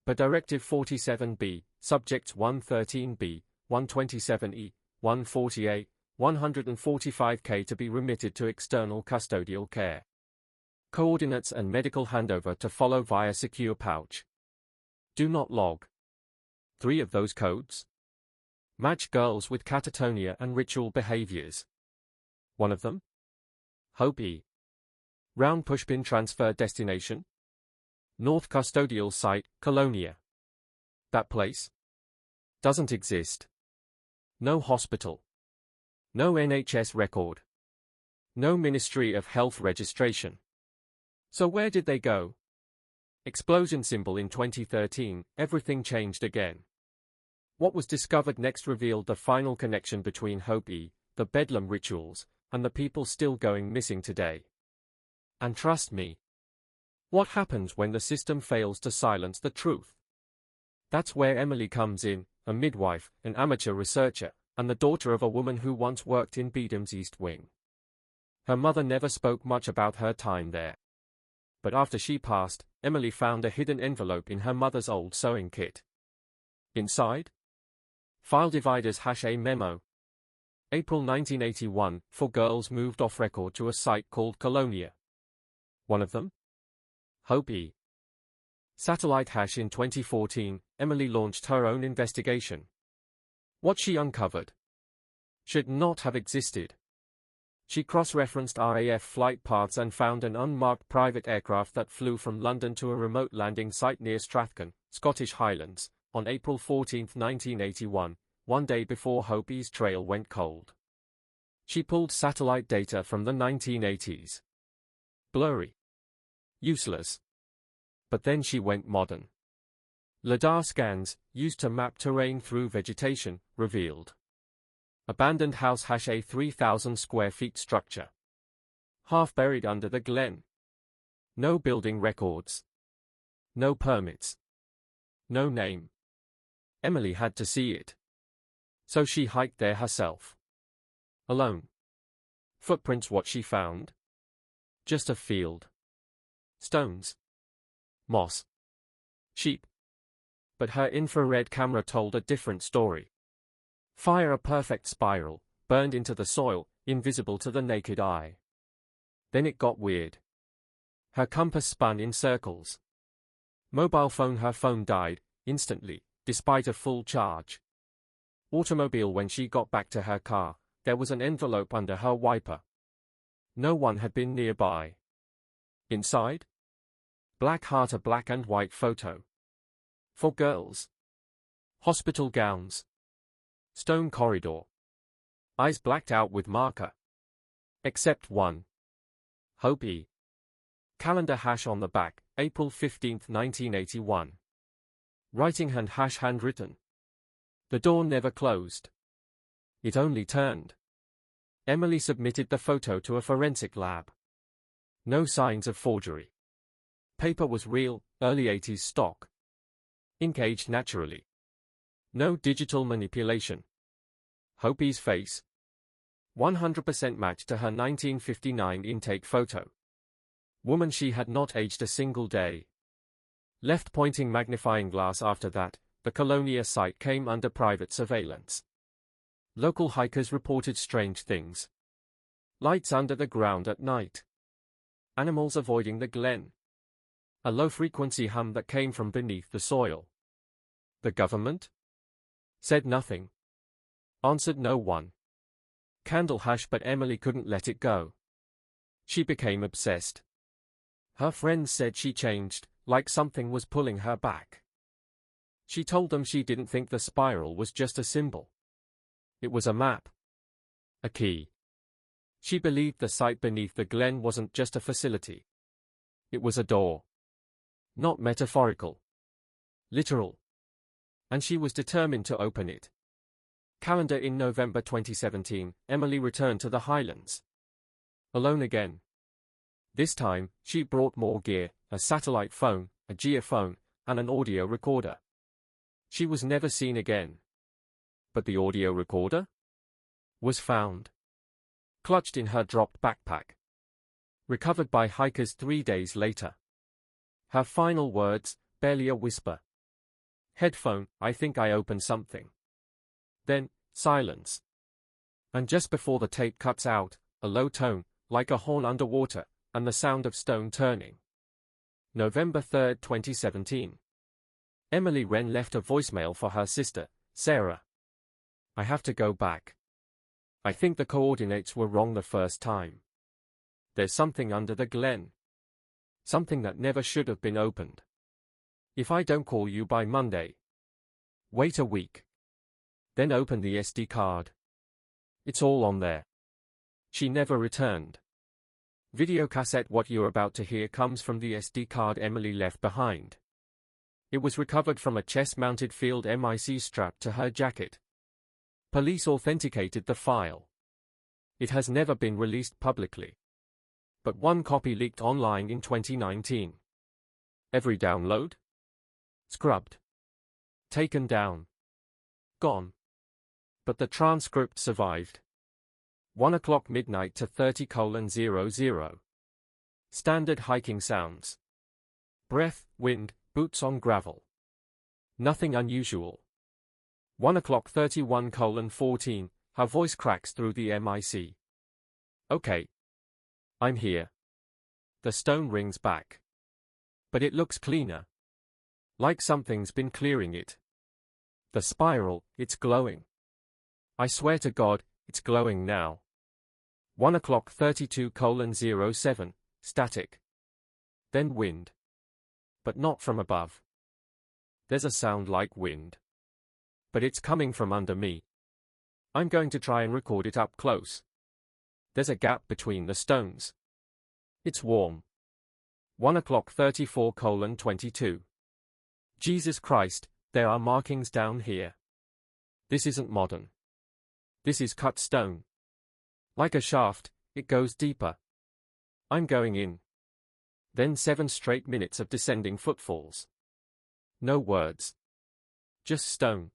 But Directive 47B, Subjects 113B, 127E, 140A, 145K to be remitted to external custodial care. Coordinates and medical handover to follow via secure pouch. Do not log. 3 of those codes match girls with catatonia and ritual behaviors. One of them? Hope E. Round pushpin transfer destination? North Custodial Site, Colonia. That place? Doesn't exist. No hospital. No NHS record. No Ministry of Health registration. So where did they go? Explosion symbol in 2013, everything changed again. What was discovered next revealed the final connection between Hope E, the Bedlam rituals, and the people still going missing today. And trust me. What happens when the system fails to silence the truth? That's where Emily comes in, a midwife, an amateur researcher, and the daughter of a woman who once worked in Bedlam's East Wing. Her mother never spoke much about her time there. But after she passed, Emily found a hidden envelope in her mother's old sewing kit. Inside? File dividers #A memo. April 1981, 4 girls moved off record to a site called Colonia. One of them? Hope E. Satellite # in 2014, Emily launched her own investigation. What she uncovered should not have existed. She cross-referenced RAF flight paths and found an unmarked private aircraft that flew from London to a remote landing site near Strathcona, Scottish Highlands, on April 14, 1981, one day before Hope E's trail went cold. She pulled satellite data from the 1980s. Blurry. Useless. But then she went modern. LiDAR scans, used to map terrain through vegetation, revealed abandoned house #A 3,000 square feet structure. Half buried under the glen. No building records. No permits. No name. Emily had to see it. So she hiked there herself. Alone. Footprints. What she found? Just a field. Stones. Moss. Sheep. But her infrared camera told a different story. Fire, a perfect spiral, burned into the soil, invisible to the naked eye. Then it got weird. Her compass spun in circles. Mobile phone. Her phone died, instantly, despite a full charge. Automobile. When she got back to her car, there was an envelope under her wiper. No one had been nearby. Inside? Black heart. A black and white photo. 4 girls. Hospital gowns. Stone corridor. Eyes blacked out with marker. Except one. Hope E. Calendar # on the back, April 15, 1981. Writing hand # handwritten. The door never closed. It only turned. Emily submitted the photo to a forensic lab. No signs of forgery. Paper was real, early 80s stock. Ink aged naturally. No digital manipulation. Hope E's face. 100% matched to her 1959 intake photo. Woman, she had not aged a single day. Left pointing magnifying glass. After that, the Colonia site came under private surveillance. Local hikers reported strange things. Lights under the ground at night. Animals avoiding the glen. A low-frequency hum that came from beneath the soil. The government? Said nothing. Answered no one. Candle #, but Emily couldn't let it go. She became obsessed. Her friends said she changed, like something was pulling her back. She told them she didn't think the spiral was just a symbol. It was a map. A key. She believed the site beneath the glen wasn't just a facility. It was a door. Not metaphorical. Literal. And she was determined to open it. Calendar. In November 2017, Emily returned to the Highlands. Alone again. This time, she brought more gear, a satellite phone, a geophone, and an audio recorder. She was never seen again. But the audio recorder was found. Clutched in her dropped backpack. Recovered by hikers 3 days later. Her final words, barely a whisper. Headphone, I think I opened something. Then, silence. And just before the tape cuts out, a low tone, like a horn underwater, and the sound of stone turning. November 3, 2017. Emily Wren left a voicemail for her sister, Sarah. I have to go back. I think the coordinates were wrong the first time. There's something under the glen. Something that never should have been opened. If I don't call you by Monday, wait a week. Then open the SD card. It's all on there. She never returned. Video cassette. What you're about to hear comes from the SD card Emily left behind. It was recovered from a chest-mounted field mic strapped to her jacket. Police authenticated the file. It has never been released publicly. but one copy leaked online in 2019. Every download? Scrubbed. Taken down. Gone. But the transcript survived. 1 o'clock midnight to 30:00. Standard hiking sounds. Breath, wind, boots on gravel. Nothing unusual. 1 o'clock 31:14, her voice cracks through the mic. Okay. I'm here. The stone rings back. But it looks cleaner. Like something's been clearing it. The spiral, it's glowing. I swear to God, it's glowing now. 1 o'clock 32:07, static. Then wind. But not from above. There's a sound like wind. But it's coming from under me. I'm going to try and record it up close. There's a gap between the stones. It's warm. 1 o'clock 34:22. Jesus Christ, there are markings down here. This isn't modern. This is cut stone. Like a shaft, it goes deeper. I'm going in. Then 7 straight minutes of descending footfalls. No words. Just stone.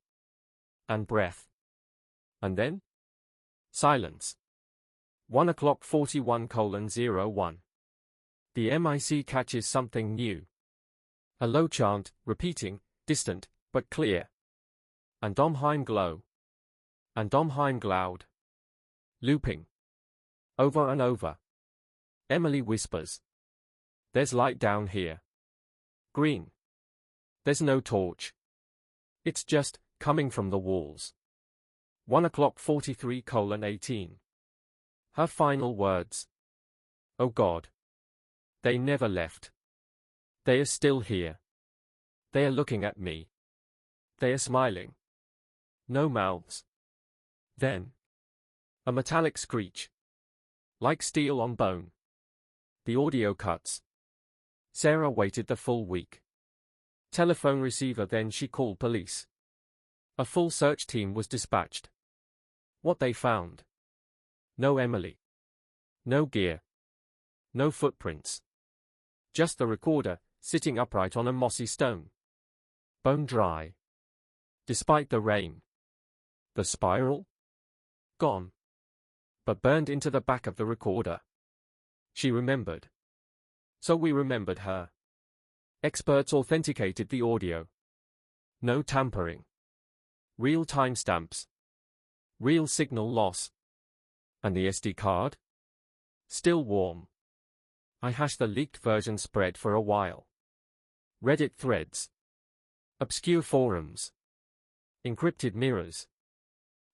And breath. And then? Silence. 1 o'clock 41:01. The mic catches something new. A low chant, repeating, distant, but clear. And Domheim glow. And Domheim gloud. Looping. Over and over. Emily whispers. There's light down here. Green. There's no torch. It's just, coming from the walls. 1 o'clock 43:18. Her final words. Oh God. They never left. They are still here. They are looking at me. They are smiling. No mouths. Then. A metallic screech. Like steel on bone. The audio cuts. Sarah waited the full week. Telephone receiver, then she called police. A full search team was dispatched. What they found? No Emily. No gear. No footprints. Just the recorder, sitting upright on a mossy stone. Bone dry. Despite the rain. The spiral? Gone. But burned into the back of the recorder. She remembered. So we remembered her. Experts authenticated the audio. No tampering. Real timestamps. Real signal loss. And the SD card? Still warm. I hashed the leaked version spread for a while. Reddit threads. Obscure forums. Encrypted mirrors.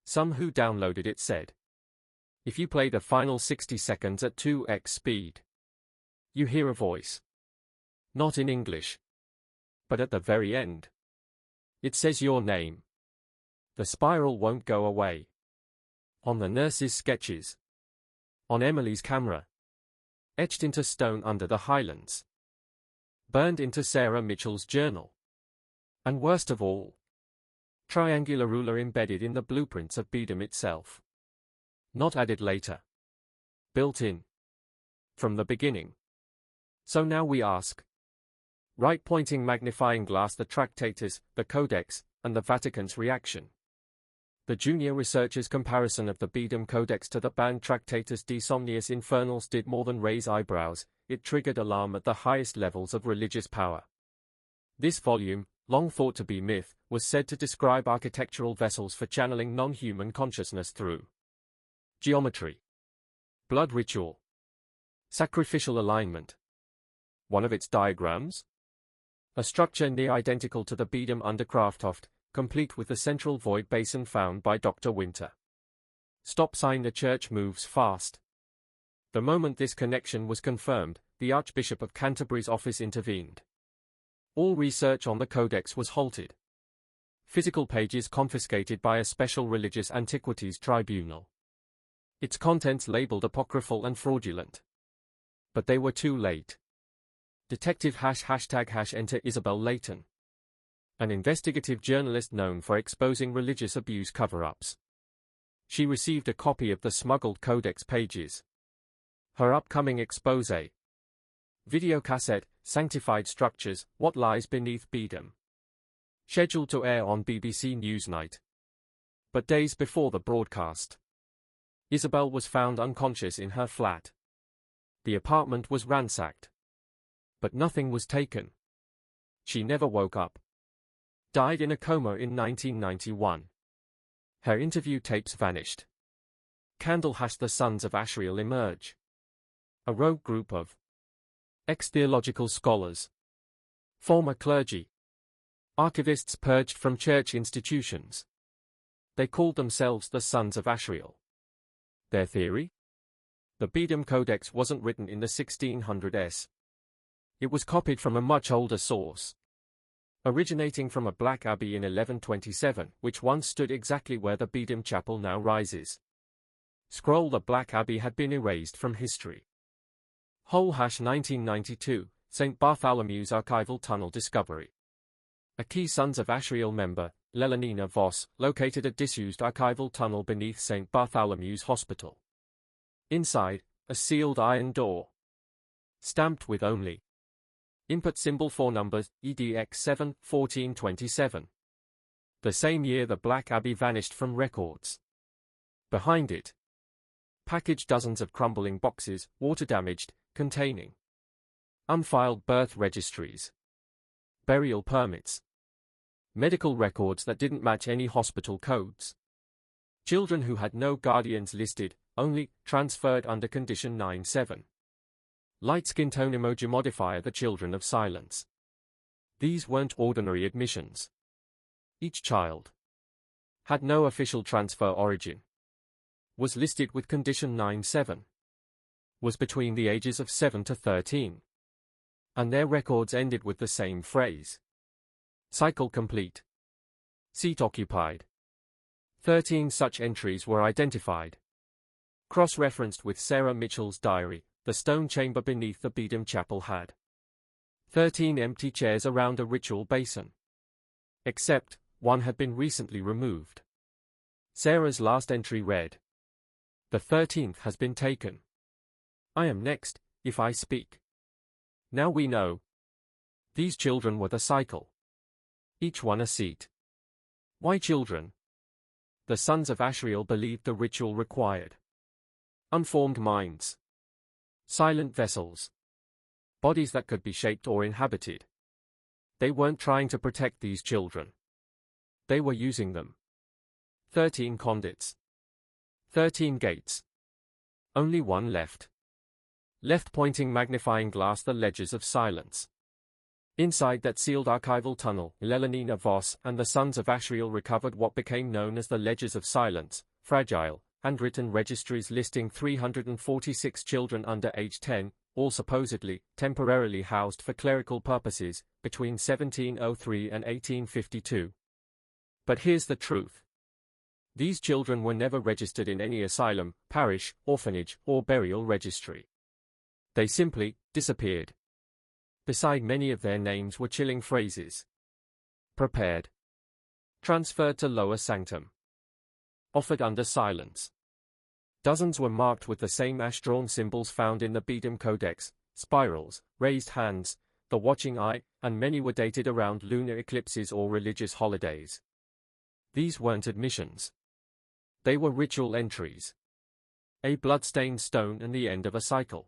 Some who downloaded it said. If you play the final 60 seconds at 2x speed, you hear a voice. Not in English. But at the very end. It says your name. The spiral won't go away. On the nurse's sketches. On Emily's camera. Etched into stone under the Highlands. Burned into Sarah Mitchell's journal. And worst of all, triangular ruler embedded in the blueprints of Bedlam itself. Not added later. Built in. From the beginning. So now we ask. Right pointing magnifying glass, the Tractatus, the Codex, and the Vatican's reaction. The junior researcher's comparison of the Bedlam Codex to the banned Tractatus de Somniis Infernals did more than raise eyebrows, it triggered alarm at the highest levels of religious power. This volume, long thought to be myth, was said to describe architectural vessels for channeling non-human consciousness through geometry, blood ritual, sacrificial alignment. One of its diagrams? A structure near identical to the Bedlam Undercrafthoft, complete with the central void basin found by Dr. Winter. Stop sign. The church moves fast. The moment this connection was confirmed, the Archbishop of Canterbury's office intervened. All research on the Codex was halted. Physical pages confiscated by a special religious antiquities tribunal. Its contents labeled apocryphal and fraudulent. But they were too late. Detective #enter Isabel Layton. An investigative journalist known for exposing religious abuse cover-ups. She received a copy of the smuggled Codex pages. Her upcoming expose. Video cassette, Sanctified Structures, What Lies Beneath Bedlam. Scheduled to air on BBC Newsnight. But days before the broadcast, Isabel was found unconscious in her flat. The apartment was ransacked, but nothing was taken. She never woke up. Died in a coma in 1991. Her interview tapes vanished. Candle # The Sons of Ashriel emerge. A rogue group of ex-theological scholars, former clergy, archivists purged from church institutions. They called themselves the Sons of Ashriel. Their theory? The Bedlam Codex wasn't written in the 1600s. It was copied from a much older source, originating from a black abbey in 1127, which once stood exactly where the Bedlam Chapel now rises. Scroll: The Black Abbey had been erased from history. Hole # 1992, St. Bartholomew's Archival Tunnel discovery. A key Sons of Ashriel member, Lelanina Voss, located a disused archival tunnel beneath St. Bartholomew's Hospital. Inside, a sealed iron door, stamped with only input symbol 4 numbers, EDX 7, 1427. The same year the Black Abbey vanished from records. Behind it, packaged dozens of crumbling boxes, water-damaged, containing unfiled birth registries, burial permits, medical records that didn't match any hospital codes, children who had no guardians listed, only transferred under Condition 9-7. Light skin tone emoji modifier: The Children of Silence. These weren't ordinary admissions. Each child had no official transfer origin, was listed with Condition 9-7, was between the ages of 7 to 13, and their records ended with the same phrase: cycle complete, seat occupied. 13 such entries were identified, cross-referenced with Sarah Mitchell's diary. The stone chamber beneath the Bedlam Chapel had 13 empty chairs around a ritual basin. Except, one had been recently removed. Sarah's last entry read, "The 13th has been taken. I am next, if I speak." Now we know. These children were the cycle. Each one a seat. Why children? The Sons of Ashriel believed the ritual required unformed minds, silent vessels, bodies that could be shaped or inhabited. They weren't trying to protect these children. They were using them. 13 conduits. 13 gates. Only one left. Left pointing magnifying glass: The Ledgers of Silence. Inside that sealed archival tunnel, Lelanina Voss and the Sons of Ashriel recovered what became known as the Ledgers of Silence, fragile, handwritten registries listing 346 children under age 10, all supposedly, temporarily housed for clerical purposes, between 1703 and 1852. But here's the truth. These children were never registered in any asylum, parish, orphanage, or burial registry. They simply disappeared. Beside many of their names were chilling phrases: prepared, transferred to lower sanctum, offered under silence. Dozens were marked with the same ash-drawn symbols found in the Bedlam Codex: spirals, raised hands, the watching eye, and many were dated around lunar eclipses or religious holidays. These weren't admissions. They were ritual entries. A blood-stained stone and the end of a cycle.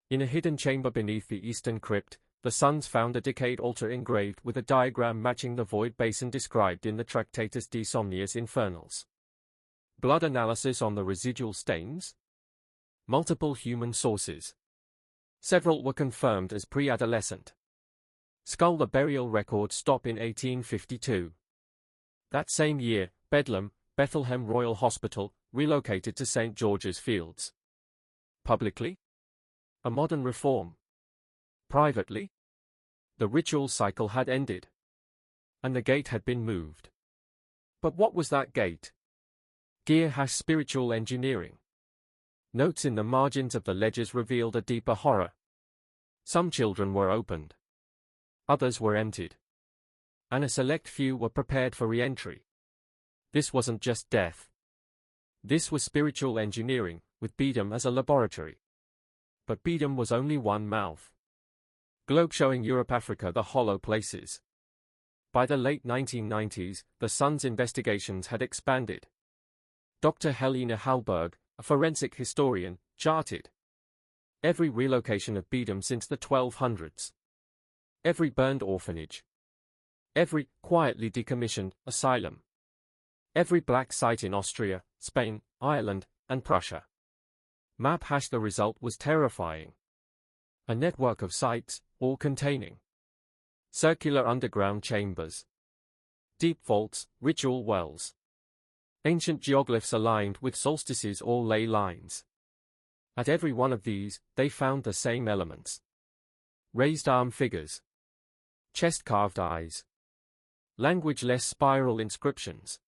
In a hidden chamber beneath the eastern crypt, the Sons found a decayed altar engraved with a diagram matching the void basin described in the Tractatus de Somniis Infernals. Blood analysis on the residual stains? Multiple human sources. Several were confirmed as pre-adolescent. Skull: The burial records stop in 1852. That same year, Bedlam, Bethlem Royal Hospital, relocated to St. George's Fields. Publicly? A modern reform. Privately? The ritual cycle had ended, and the gate had been moved. But what was that gate? Gear # spiritual engineering. Notes in the margins of the ledgers revealed a deeper horror. Some children were opened. Others were emptied. And a select few were prepared for re-entry. This wasn't just death. This was spiritual engineering, with Bedlam as a laboratory. But Bedlam was only one mouth. Globe showing Europe-Africa the hollow places. By the late 1990s, the Sun's investigations had expanded. Dr. Helena Hallberg, a forensic historian, charted every relocation of Bedlam since the 1200s. Every burned orphanage. Every quietly decommissioned asylum. Every black site in Austria, Spain, Ireland, and Prussia. Map hash the result was terrifying. A network of sites, all containing circular underground chambers, deep vaults, ritual wells, ancient geoglyphs aligned with solstices or ley lines. At every one of these, they found the same elements. Raised arm figures, chest-carved eyes, language-less spiral inscriptions.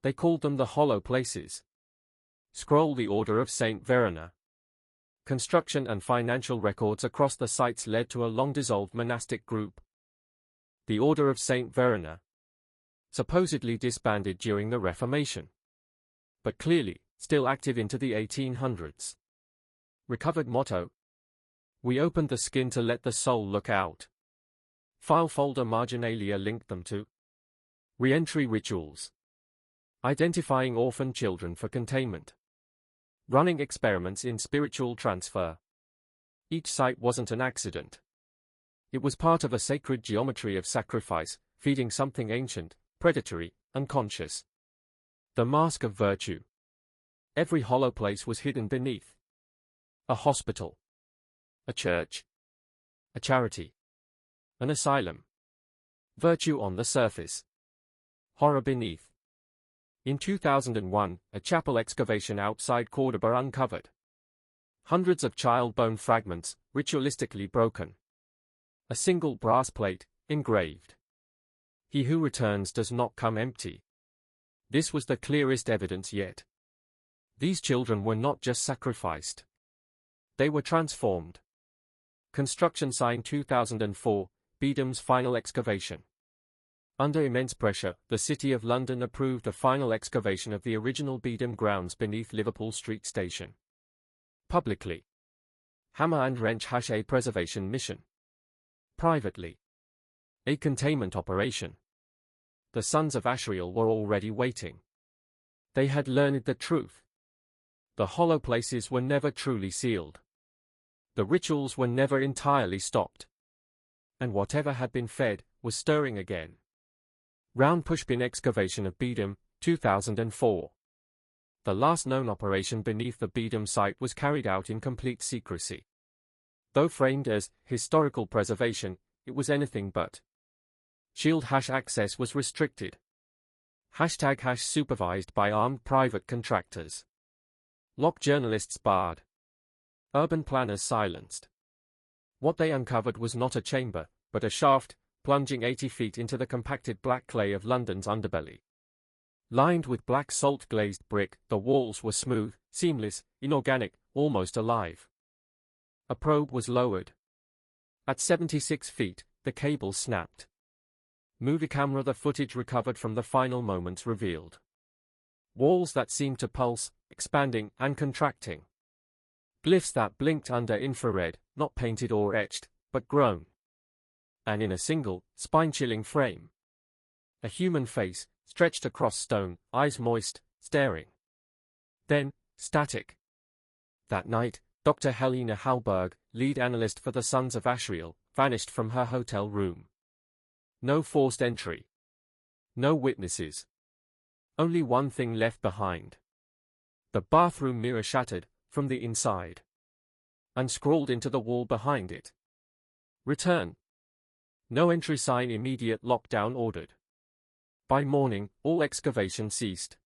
They called them the hollow places. Scroll the Order of St. Verena. Construction and financial records across the sites led to a long-dissolved monastic group, the Order of St. Verena, supposedly disbanded during the Reformation, but clearly still active into the 1800s. Recovered motto: "We opened the skin to let the soul look out." File folder marginalia linked them to re-entry rituals, identifying orphan children for containment, running experiments in spiritual transfer. Each site wasn't an accident. It was part of a sacred geometry of sacrifice, feeding something ancient, predatory, unconscious. The mask of virtue. Every hollow place was hidden beneath. A hospital. A church. A charity. An asylum. Virtue on the surface. Horror beneath. In 2001, a chapel excavation outside Cordoba uncovered hundreds of child bone fragments, ritualistically broken. A single brass plate, engraved. "He who returns does not come empty." This was the clearest evidence yet. These children were not just sacrificed. They were transformed. Construction sign 2004, Bedlam's final excavation. Under immense pressure, the City of London approved the final excavation of the original Bedlam grounds beneath Liverpool Street Station. Publicly. Hammer and wrench # a preservation mission. Privately. A containment operation. The sons of Ashriel were already waiting. They had learned the truth. The hollow places were never truly sealed. The rituals were never entirely stopped. And whatever had been fed, was stirring again. Round pushpin excavation of Bedlam, 2004. The last known operation beneath the Bedlam site was carried out in complete secrecy. Though framed as historical preservation, it was anything but. Shield # access was restricted. # supervised by armed private contractors. Lock journalists barred. Urban planners silenced. What they uncovered was not a chamber, but a shaft, plunging 80 feet into the compacted black clay of London's underbelly. Lined with black salt-glazed brick, the walls were smooth, seamless, inorganic, almost alive. A probe was lowered. At 76 feet, the cable snapped. Movie camera the footage recovered from the final moments revealed. Walls that seemed to pulse, expanding and contracting. Glyphs that blinked under infrared, not painted or etched, but grown. And in a single, spine-chilling frame. A human face, stretched across stone, eyes moist, staring. Then, static. That night, Dr. Helena Hallberg, lead analyst for the Sons of Ashriel, vanished from her hotel room. No forced entry. No witnesses. Only one thing left behind. The bathroom mirror shattered, from the inside. And scrawled into the wall behind it. Return. No entry sign. Immediate lockdown ordered. By morning, all excavation ceased.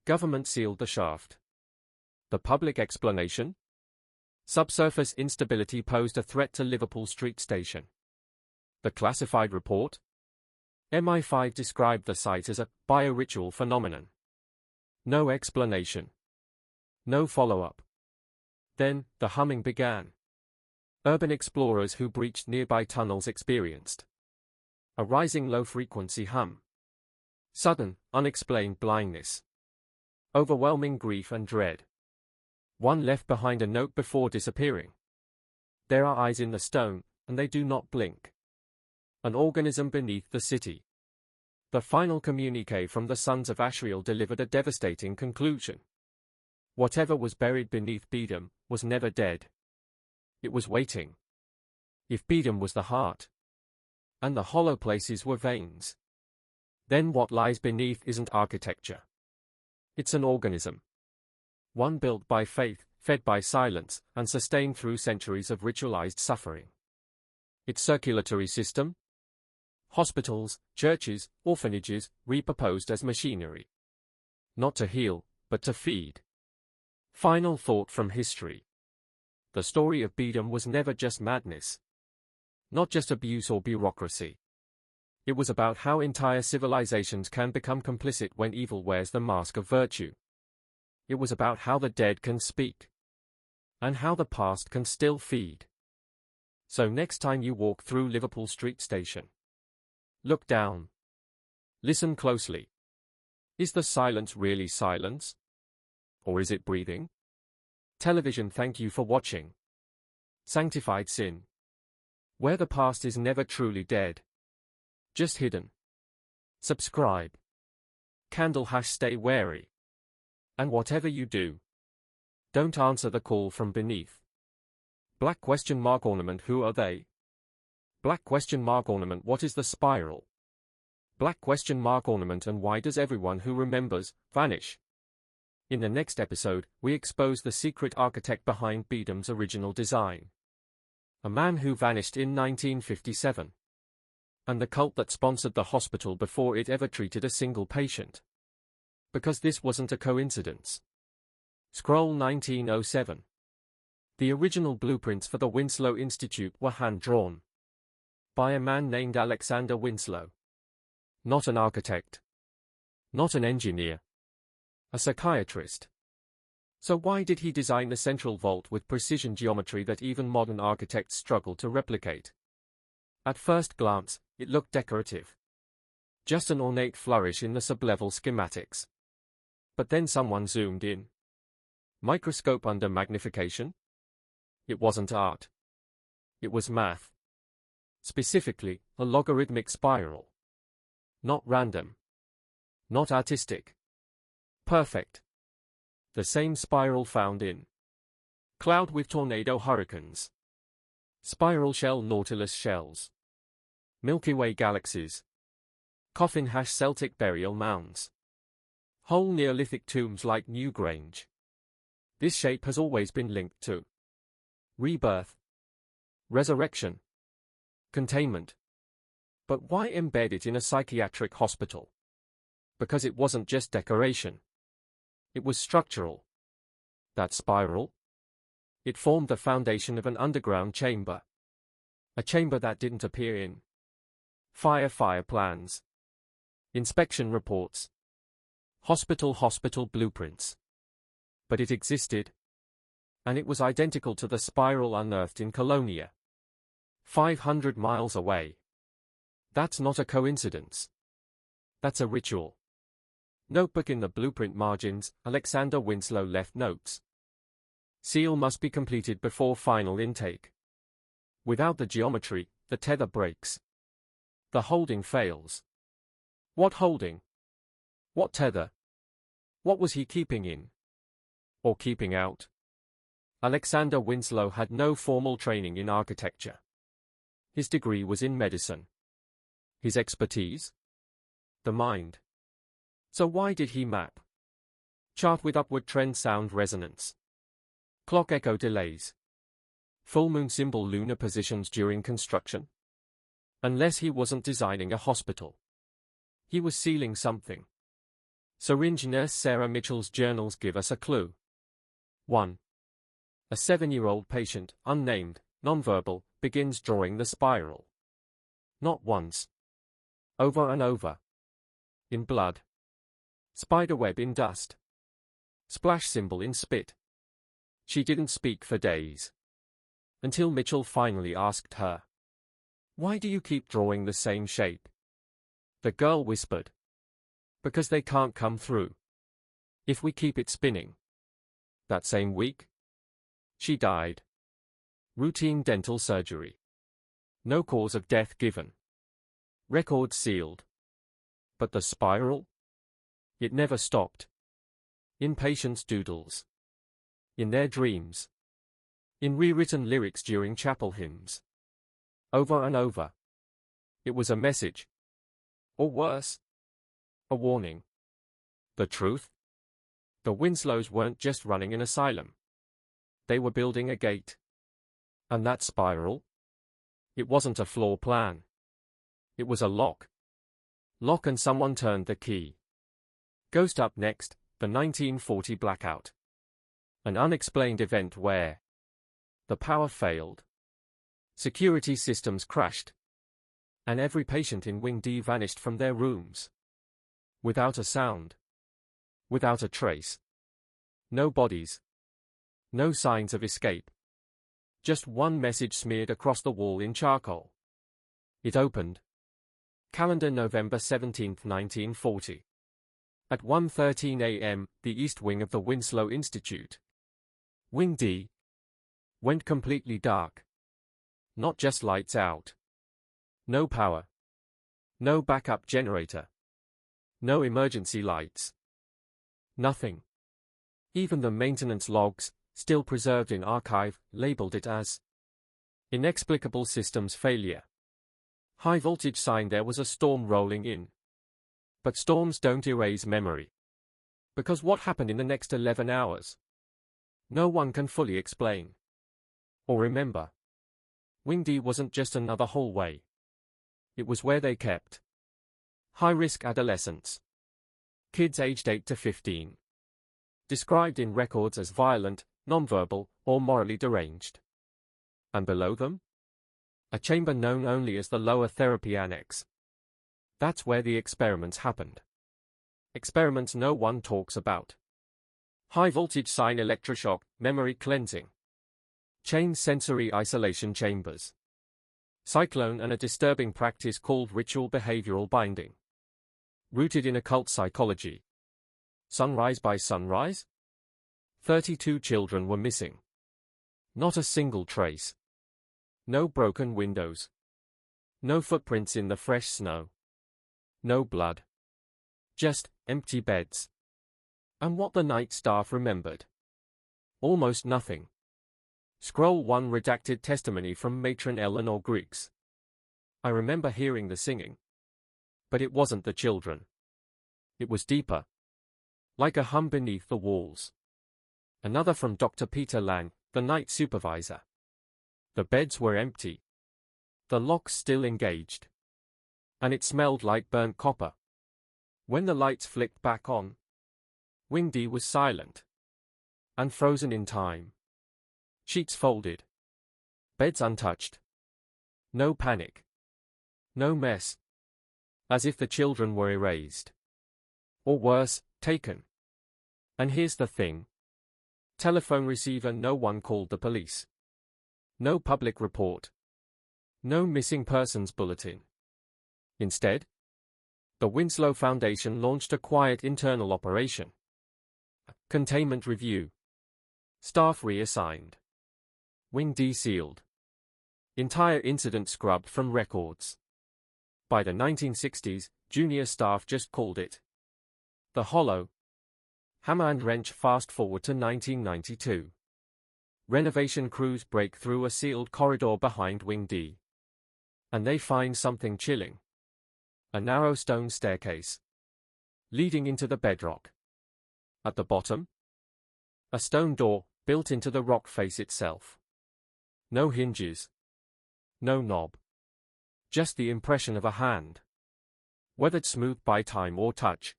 Government sealed the shaft. The public explanation? Subsurface instability posed a threat to Liverpool Street Station. The classified report? MI5 described the site as a bioritual phenomenon. No explanation. No follow-up. Then, the humming began. Urban explorers who breached nearby tunnels experienced a rising low-frequency hum. Sudden, unexplained blindness. Overwhelming grief and dread. One left behind a note before disappearing. There are eyes in the stone, and they do not blink. An organism beneath the city. The final communique from the sons of Ashriel delivered a devastating conclusion. Whatever was buried beneath Bedlam was never dead. It was waiting. If Bedlam was the heart, and the hollow places were veins, then what lies beneath isn't architecture. It's an organism. One built by faith, fed by silence, and sustained through centuries of ritualized suffering. Its circulatory system? Hospitals, churches, orphanages, repurposed as machinery. Not to heal, but to feed. Final thought from history. The story of Bedlam was never just madness. Not just abuse or bureaucracy. It was about how entire civilizations can become complicit when evil wears the mask of virtue. It was about how the dead can speak. And how the past can still feed. So next time you walk through Liverpool Street Station, look down. Listen closely. Is the silence really silence? Or is it breathing? Television, thank you for watching. Sanctified Sin. Where the past is never truly dead. Just hidden. Subscribe. Candle # stay wary. And whatever you do, don't answer the call from beneath. Black ? Ornament, who are they? Black ? Ornament, what is the spiral? Black ? Ornament, and why does everyone who remembers vanish? In the next episode, we expose the secret architect behind Bedlam's original design. A man who vanished in 1957. And the cult that sponsored the hospital before it ever treated a single patient. Because this wasn't a coincidence. Scroll 1907. The original blueprints for the Winslow Institute were hand-drawn. By a man named Alexander Winslow. Not an architect. Not an engineer. A psychiatrist. So why did he design the central vault with precision geometry that even modern architects struggle to replicate? At first glance, it looked decorative. Just an ornate flourish in the sublevel schematics. But then someone zoomed in. Microscope under magnification? It wasn't art. It was math. Specifically, a logarithmic spiral. Not random. Not artistic. Perfect. The same spiral found in cloud with tornado hurricanes. Spiral shell Nautilus shells. Milky Way galaxies. Coffin # Celtic burial mounds. Whole Neolithic tombs like Newgrange. This shape has always been linked to rebirth, resurrection, containment. But why embed it in a psychiatric hospital? Because it wasn't just decoration. It was structural. That spiral? It formed the foundation of an underground chamber. A chamber that didn't appear in fire plans, inspection reports, hospital blueprints. But it existed. And it was identical to the spiral unearthed in Colonia. 500 miles away. That's not a coincidence. That's a ritual. Notebook in the blueprint margins, Alexander Winslow left notes. Seal must be completed before final intake. Without the geometry, the tether breaks. The holding fails. What holding? What tether? What was he keeping in? Or keeping out? Alexander Winslow had no formal training in architecture. His degree was in medicine. His expertise? The mind. So why did he map? Chart with upward trend sound resonance. Clock echo delays. Full moon symbol lunar positions during construction? Unless he wasn't designing a hospital. He was sealing something. Syringe nurse Sarah Mitchell's journals give us a clue. 1. A 7-year-old patient, unnamed, nonverbal, begins drawing the spiral. Not once. Over and over. In blood. Spiderweb in dust. Splash symbol in spit. She didn't speak for days. Until Mitchell finally asked her. Why do you keep drawing the same shape? The girl whispered. Because they can't come through. If we keep it spinning. That same week, she died. Routine dental surgery. No cause of death given. Record sealed. But the spiral? It never stopped. In patients' doodles. In their dreams. In rewritten lyrics during chapel hymns. Over and over. It was a message. Or worse. A warning. The truth? The Winslows weren't just running an asylum. They were building a gate. And that spiral? It wasn't a floor plan. It was a lock. Lock, and someone turned the key. Ghost up next, the 1940 blackout. An unexplained event where the power failed. Security systems crashed. And every patient in Wing D vanished from their rooms. Without a sound. Without a trace. No bodies. No signs of escape. Just one message smeared across the wall in charcoal. It opened. Calendar November 17, 1940. At 1:13 a.m., the east wing of the Winslow Institute. Wing D. Went completely dark. Not just lights out. No power. No backup generator. No emergency lights. Nothing. Even the maintenance logs, still preserved in archive, labeled it as inexplicable systems failure. High voltage sign there was a storm rolling in. But storms don't erase memory. Because what happened in the next 11 hours? No one can fully explain. Or remember. Wing D wasn't just another hallway. It was where they kept high-risk adolescents. Kids aged 8 to 15. Described in records as violent, nonverbal, or morally deranged. And below them? A chamber known only as the Lower Therapy Annex. That's where the experiments happened. Experiments no one talks about. High-voltage sign electroshock, memory cleansing. Chain sensory isolation chambers. Cyclone, and a disturbing practice called ritual behavioral binding. Rooted in occult psychology. Sunrise by sunrise? 32 children were missing. Not a single trace. No broken windows. No footprints in the fresh snow. No blood. Just empty beds. And what the night staff remembered? Almost nothing. Scroll 1, redacted testimony from matron Eleanor Griggs. I remember hearing the singing. But it wasn't the children. It was deeper. Like a hum beneath the walls. Another from Dr. Peter Lang, the night supervisor. The beds were empty. The locks still engaged. And it smelled like burnt copper. When the lights flicked back on, Wing D was silent. And frozen in time. Sheets folded. Beds untouched. No panic. No mess. As if the children were erased. Or worse, taken. And here's the thing. Telephone receiver, no one called the police. No public report. No missing persons bulletin. Instead, the Winslow Foundation launched a quiet internal operation. Containment review. Staff reassigned. Wing D sealed. Entire incident scrubbed from records. By the 1960s, junior staff just called it the Hollow. Hammer and wrench. Fast forward to 1992. Renovation crews break through a sealed corridor behind Wing D. And they find something chilling. A narrow stone staircase. Leading into the bedrock. At the bottom, a stone door, built into the rock face itself. No hinges. No knob. Just the impression of a hand. Weathered smooth by time or touch.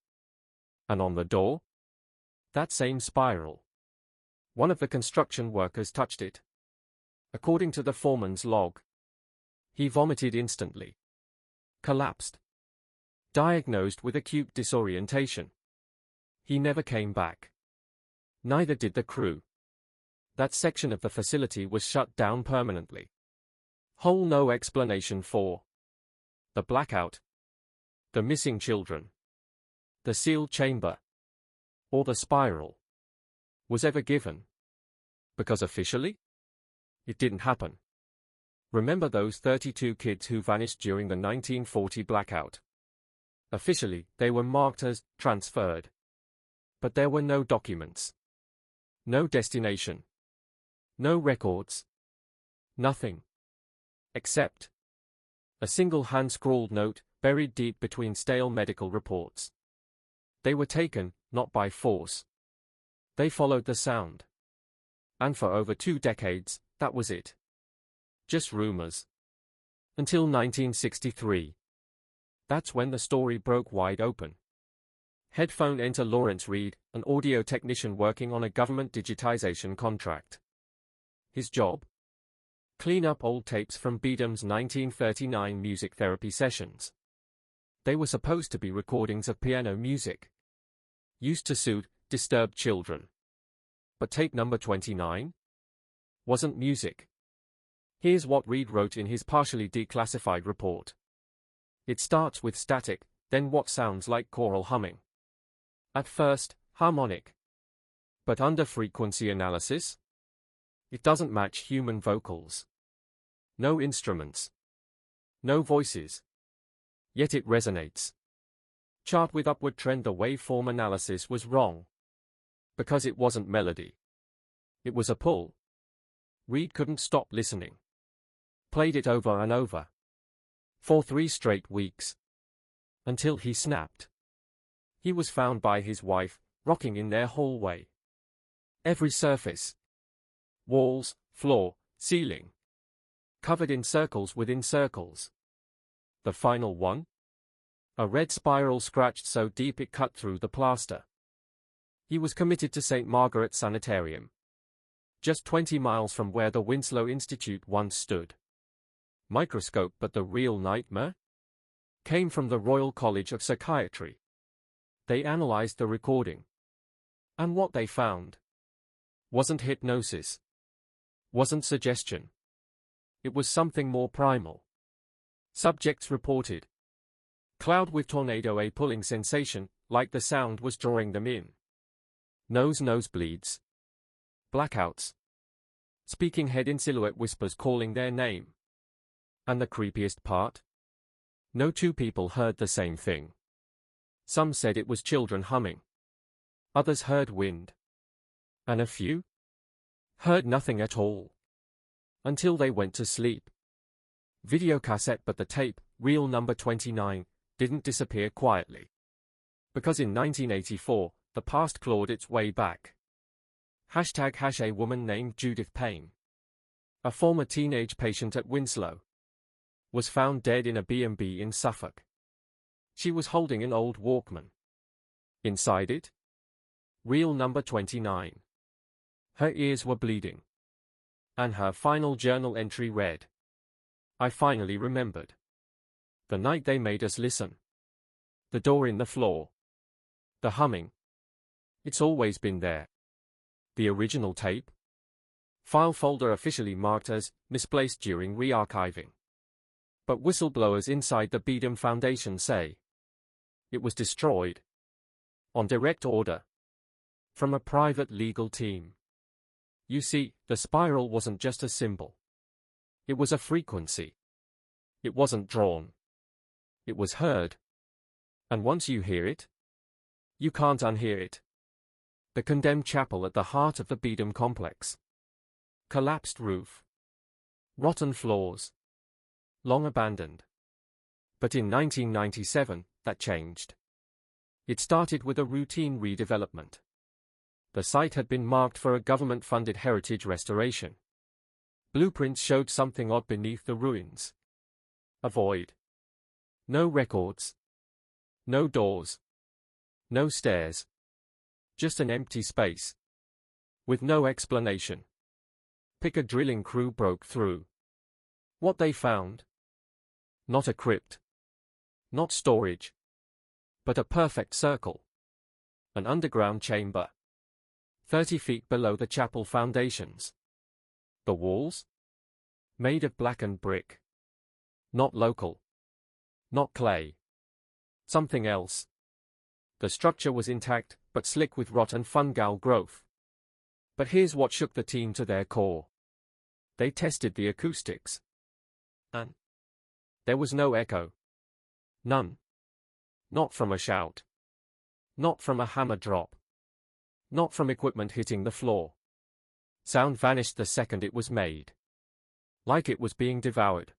And on the door? That same spiral. One of the construction workers touched it. According to the foreman's log. He vomited instantly. Collapsed. Diagnosed with acute disorientation. He never came back. Neither did the crew. That section of the facility was shut down permanently. Whole no explanation for the blackout, the missing children, the sealed chamber, or the spiral. was ever given. Because officially, it didn't happen. Remember those 32 kids who vanished during the 1940 blackout? Officially, they were marked as transferred. But there were no documents. No destination. No records. Nothing. Except a single hand-scrawled note, buried deep between stale medical reports. They were taken, not by force. They followed the sound. And for over 2 decades, that was it. Just rumors. Until 1963. That's when the story broke wide open. Headphone enter Lawrence Reed, an audio technician working on a government digitization contract. His job? Clean up old tapes from Bedlam's 1939 music therapy sessions. They were supposed to be recordings of piano music, used to soothe disturbed children. But tape number 29? Wasn't music. Here's what Reed wrote in his partially declassified report. It starts with static, then what sounds like choral humming. At first, harmonic. But under frequency analysis, it doesn't match human vocals. No instruments. No voices. Yet it resonates. Chart with upward trend. The waveform analysis was wrong. Because it wasn't melody. It was a pull. Reed couldn't stop listening. Played it over and over. For 3 straight weeks. Until he snapped. He was found by his wife, rocking in their hallway. Every surface. Walls, floor, ceiling. Covered in circles within circles. The final one? A red spiral scratched so deep it cut through the plaster. He was committed to St. Margaret's Sanitarium. Just 20 miles from where the Winslow Institute once stood. Microscope, but the real nightmare came from the Royal College of Psychiatry. They analyzed the recording. And what they found wasn't hypnosis. Wasn't suggestion. It was something more primal. Subjects reported cloud with tornado, a pulling sensation, like the sound was drawing them in. Nosebleeds. Blackouts. Speaking head in silhouette whispers calling their name. And the creepiest part? No 2 people heard the same thing. Some said it was children humming. Others heard wind. And a few heard nothing at all. Until they went to sleep. Videocassette, but the tape, reel number 29, didn't disappear quietly. Because in 1984, the past clawed its way back. #A woman named Judith Payne, a former teenage patient at Winslow, was found dead in a B&B in Suffolk. She was holding an old Walkman. Inside it? Reel number 29. Her ears were bleeding. And her final journal entry read, "I finally remembered. The night they made us listen. The door in the floor. The humming. It's always been there. The original tape? File folder officially marked as misplaced during re-archiving. But whistleblowers inside the Bedlam Foundation say it was destroyed. On direct order. From a private legal team. You see, the spiral wasn't just a symbol. It was a frequency. It wasn't drawn. It was heard. And once you hear it, you can't unhear it. The condemned chapel at the heart of the Bedlam complex. Collapsed roof. Rotten floors. Long abandoned. But in 1997, that changed. It started with a routine redevelopment. The site had been marked for a government-funded heritage restoration. Blueprints showed something odd beneath the ruins. A void. No records. No doors. No stairs. Just an empty space. With no explanation. Pick a drilling crew broke through. What they found? Not a crypt. Not storage. But a perfect circle. An underground chamber. 30 feet below the chapel foundations. The walls? Made of blackened brick. Not local. Not clay. Something else. The structure was intact, but slick with rot and fungal growth. But here's what shook the team to their core. They tested the acoustics. And there was no echo. None. Not from a shout. Not from a hammer drop. Not from equipment hitting the floor. Sound vanished the second it was made. Like it was being devoured.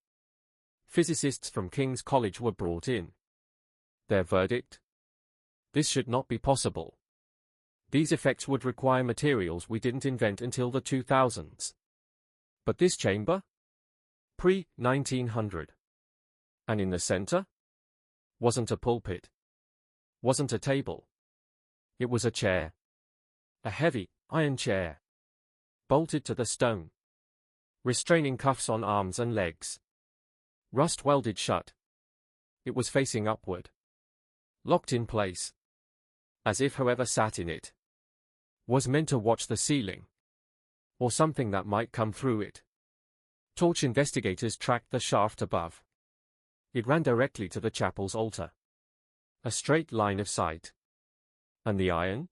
Physicists from King's College were brought in. Their verdict? This should not be possible. These effects would require materials we didn't invent until the 2000s. But this chamber? Pre-1900. And in the center? Wasn't a pulpit. Wasn't a table. It was a chair. A heavy, iron chair. Bolted to the stone. Restraining cuffs on arms and legs. Rust welded shut. It was facing upward. Locked in place. As if whoever sat in it was meant to watch the ceiling. Or something that might come through it. Torch investigators tracked the shaft above. It ran directly to the chapel's altar. A straight line of sight. And the iron?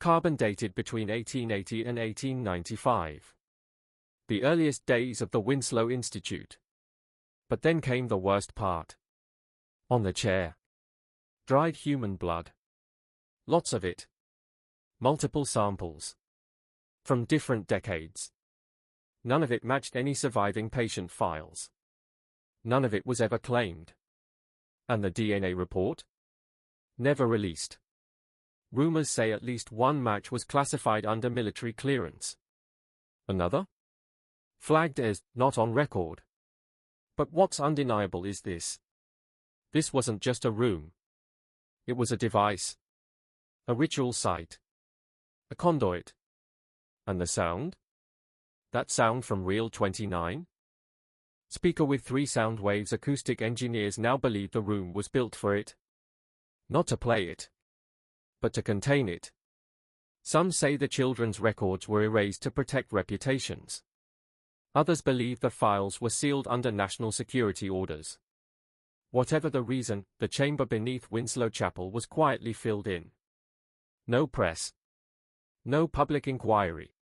Carbon dated between 1880 and 1895. The earliest days of the Winslow Institute. But then came the worst part. On the chair. Dried human blood. Lots of it. Multiple samples. From different decades. None of it matched any surviving patient files. None of it was ever claimed. And the DNA report? Never released. Rumors say at least one match was classified under military clearance. Another? Flagged as not on record. But what's undeniable is this. This wasn't just a room. It was a device. A ritual site. A conduit. And the sound? That sound from Reel 29? Speaker with 3 sound waves. Acoustic engineers now believe the room was built for it. Not to play it. But to contain it. Some say the children's records were erased to protect reputations. Others believe the files were sealed under national security orders. Whatever the reason, the chamber beneath Winslow Chapel was quietly filled in. No press. No public inquiry.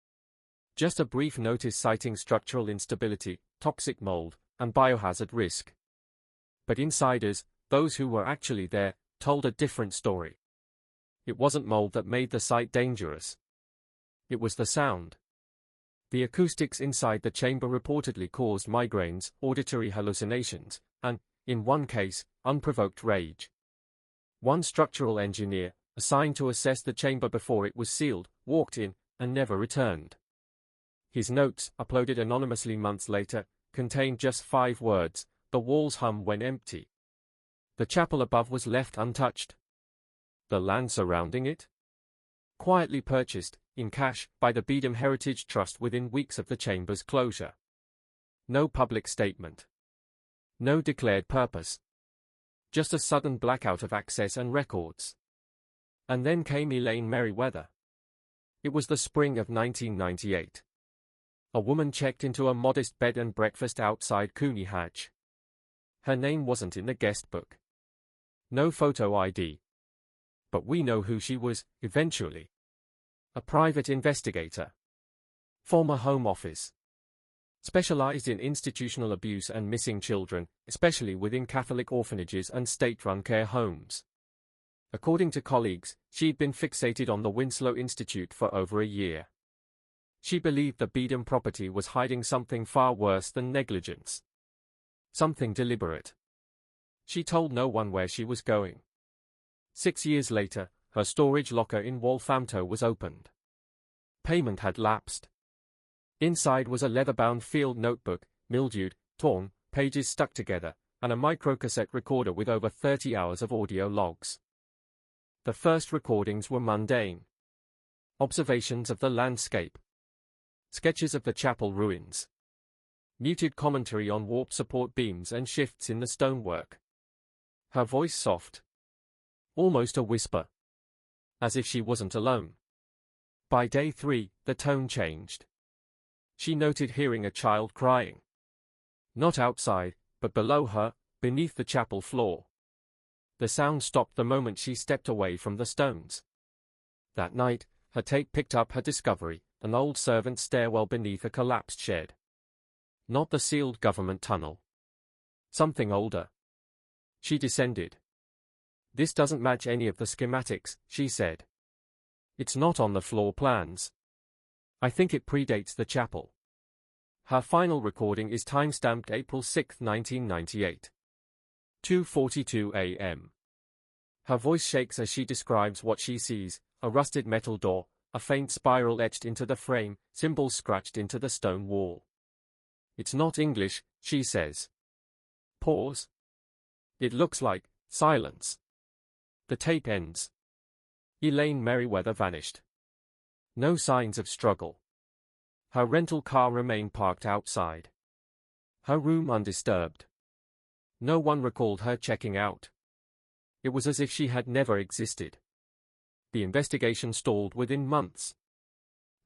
Just a brief notice citing structural instability, toxic mold, and biohazard risk. But insiders, those who were actually there, told a different story. It wasn't mold that made the site dangerous. It was the sound. The acoustics inside the chamber reportedly caused migraines, auditory hallucinations, and, in one case, unprovoked rage. One structural engineer, assigned to assess the chamber before it was sealed, walked in, and never returned. His notes, uploaded anonymously months later, contained just 5 words: "The walls hum when empty." The chapel above was left untouched. The land surrounding it? Quietly purchased, in cash, by the Bedlam Heritage Trust within weeks of the chamber's closure. No public statement. No declared purpose. Just a sudden blackout of access and records. And then came Elaine Merriweather. It was the spring of 1998. A woman checked into a modest bed and breakfast outside Cooney Hatch. Her name wasn't in the guest book. No photo ID. But we know who she was, eventually. A private investigator. Former Home Office. Specialized in institutional abuse and missing children, especially within Catholic orphanages and state-run care homes. According to colleagues, she'd been fixated on the Winslow Institute for over a year. She believed the Bedlam property was hiding something far worse than negligence. Something deliberate. She told no one where she was going. 6 years later, her storage locker in Walthamstow was opened. Payment had lapsed. Inside was a leather-bound field notebook, mildewed, torn, pages stuck together, and a microcassette recorder with over 30 hours of audio logs. The first recordings were mundane. Observations of the landscape. Sketches of the chapel ruins. Muted commentary on warped support beams and shifts in the stonework. Her voice soft. Almost a whisper. As if she wasn't alone. By day 3, the tone changed. She noted hearing a child crying. Not outside, but below her, beneath the chapel floor. The sound stopped the moment she stepped away from the stones. That night, her tape picked up her discovery, an old servant's stairwell beneath a collapsed shed. Not the sealed government tunnel. Something older. She descended. This doesn't match any of the schematics, she said. It's not on the floor plans. I think it predates the chapel. Her final recording is time-stamped April 6, 1998. 2:42 a.m. Her voice shakes as she describes what she sees: a rusted metal door, a faint spiral etched into the frame, symbols scratched into the stone wall. It's not English, she says. Pause. It looks like silence. The tape ends. Elaine Merriweather vanished. No signs of struggle. Her rental car remained parked outside. Her room undisturbed. No one recalled her checking out. It was as if she had never existed. The investigation stalled within months.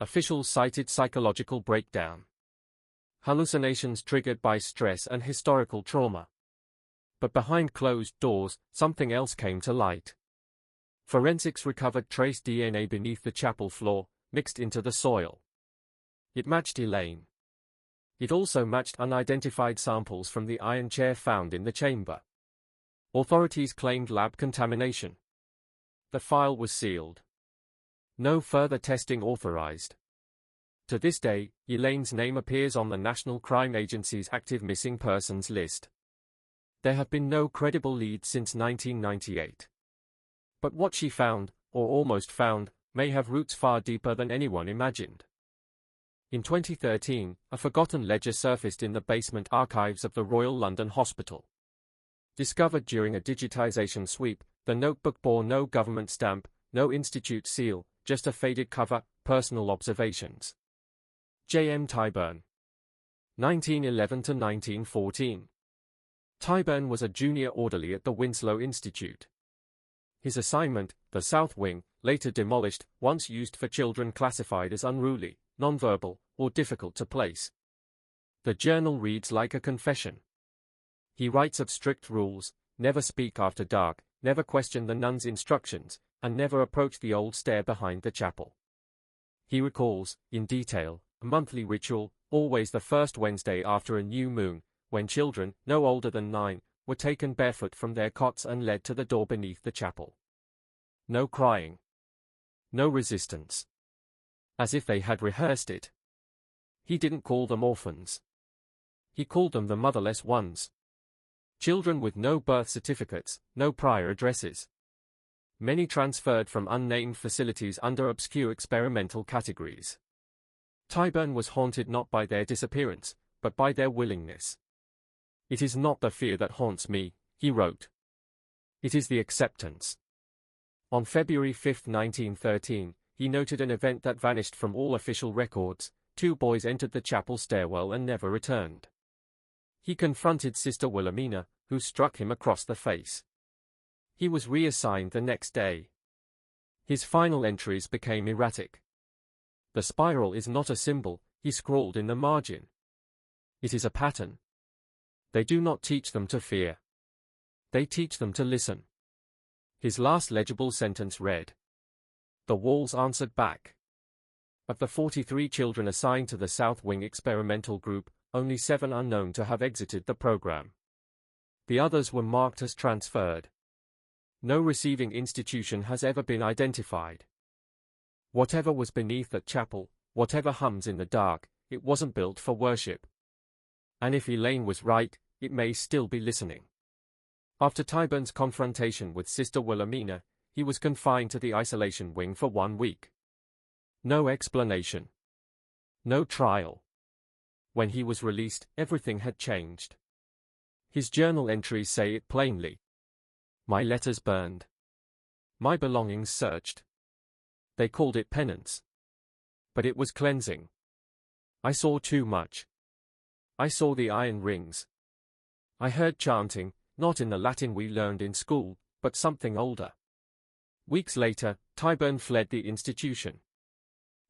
Officials cited psychological breakdown. Hallucinations triggered by stress and historical trauma. But behind closed doors, something else came to light. Forensics recovered trace DNA beneath the chapel floor, mixed into the soil. It matched Elaine. It also matched unidentified samples from the iron chair found in the chamber. Authorities claimed lab contamination. The file was sealed. No further testing authorized. To this day, Elaine's name appears on the National Crime Agency's active missing persons list. There have been no credible leads since 1998. But what she found, or almost found, may have roots far deeper than anyone imagined. In 2013, a forgotten ledger surfaced in the basement archives of the Royal London Hospital. Discovered during a digitization sweep, the notebook bore no government stamp, no institute seal, just a faded cover, personal observations. J.M. Tyburn. 1911 to 1914. Tyburn was a junior orderly at the Winslow Institute. His assignment, the South Wing, later demolished, once used for children classified as unruly, nonverbal, or difficult to place. The journal reads like a confession. He writes of strict rules: never speak after dark, never question the nuns' instructions, and never approach the old stair behind the chapel. He recalls, in detail, a monthly ritual, always the first Wednesday after a new moon, when children, no older than 9, were taken barefoot from their cots and led to the door beneath the chapel. No crying. No resistance. As if they had rehearsed it. He didn't call them orphans. He called them the motherless ones. Children with no birth certificates, no prior addresses. Many transferred from unnamed facilities under obscure experimental categories. Tyburn was haunted not by their disappearance, but by their willingness. It is not the fear that haunts me, he wrote. It is the acceptance. On February 5, 1913, he noted an event that vanished from all official records: 2 boys entered the chapel stairwell and never returned. He confronted Sister Wilhelmina, who struck him across the face. He was reassigned the next day. His final entries became erratic. The spiral is not a symbol, he scrawled in the margin. It is a pattern. They do not teach them to fear. They teach them to listen. His last legible sentence read. The walls answered back. Of the 43 children assigned to the South Wing experimental group, only 7 are known to have exited the program. The others were marked as transferred. No receiving institution has ever been identified. Whatever was beneath that chapel, whatever hums in the dark, it wasn't built for worship. And if Elaine was right, it may still be listening. After Tyburn's confrontation with Sister Wilhelmina, he was confined to the isolation wing for 1 week. No explanation. No trial. When he was released, everything had changed. His journal entries say it plainly. My letters burned. My belongings searched. They called it penance. But it was cleansing. I saw too much. I saw the iron rings. I heard chanting, not in the Latin we learned in school, but something older. Weeks later, Tyburn fled the institution.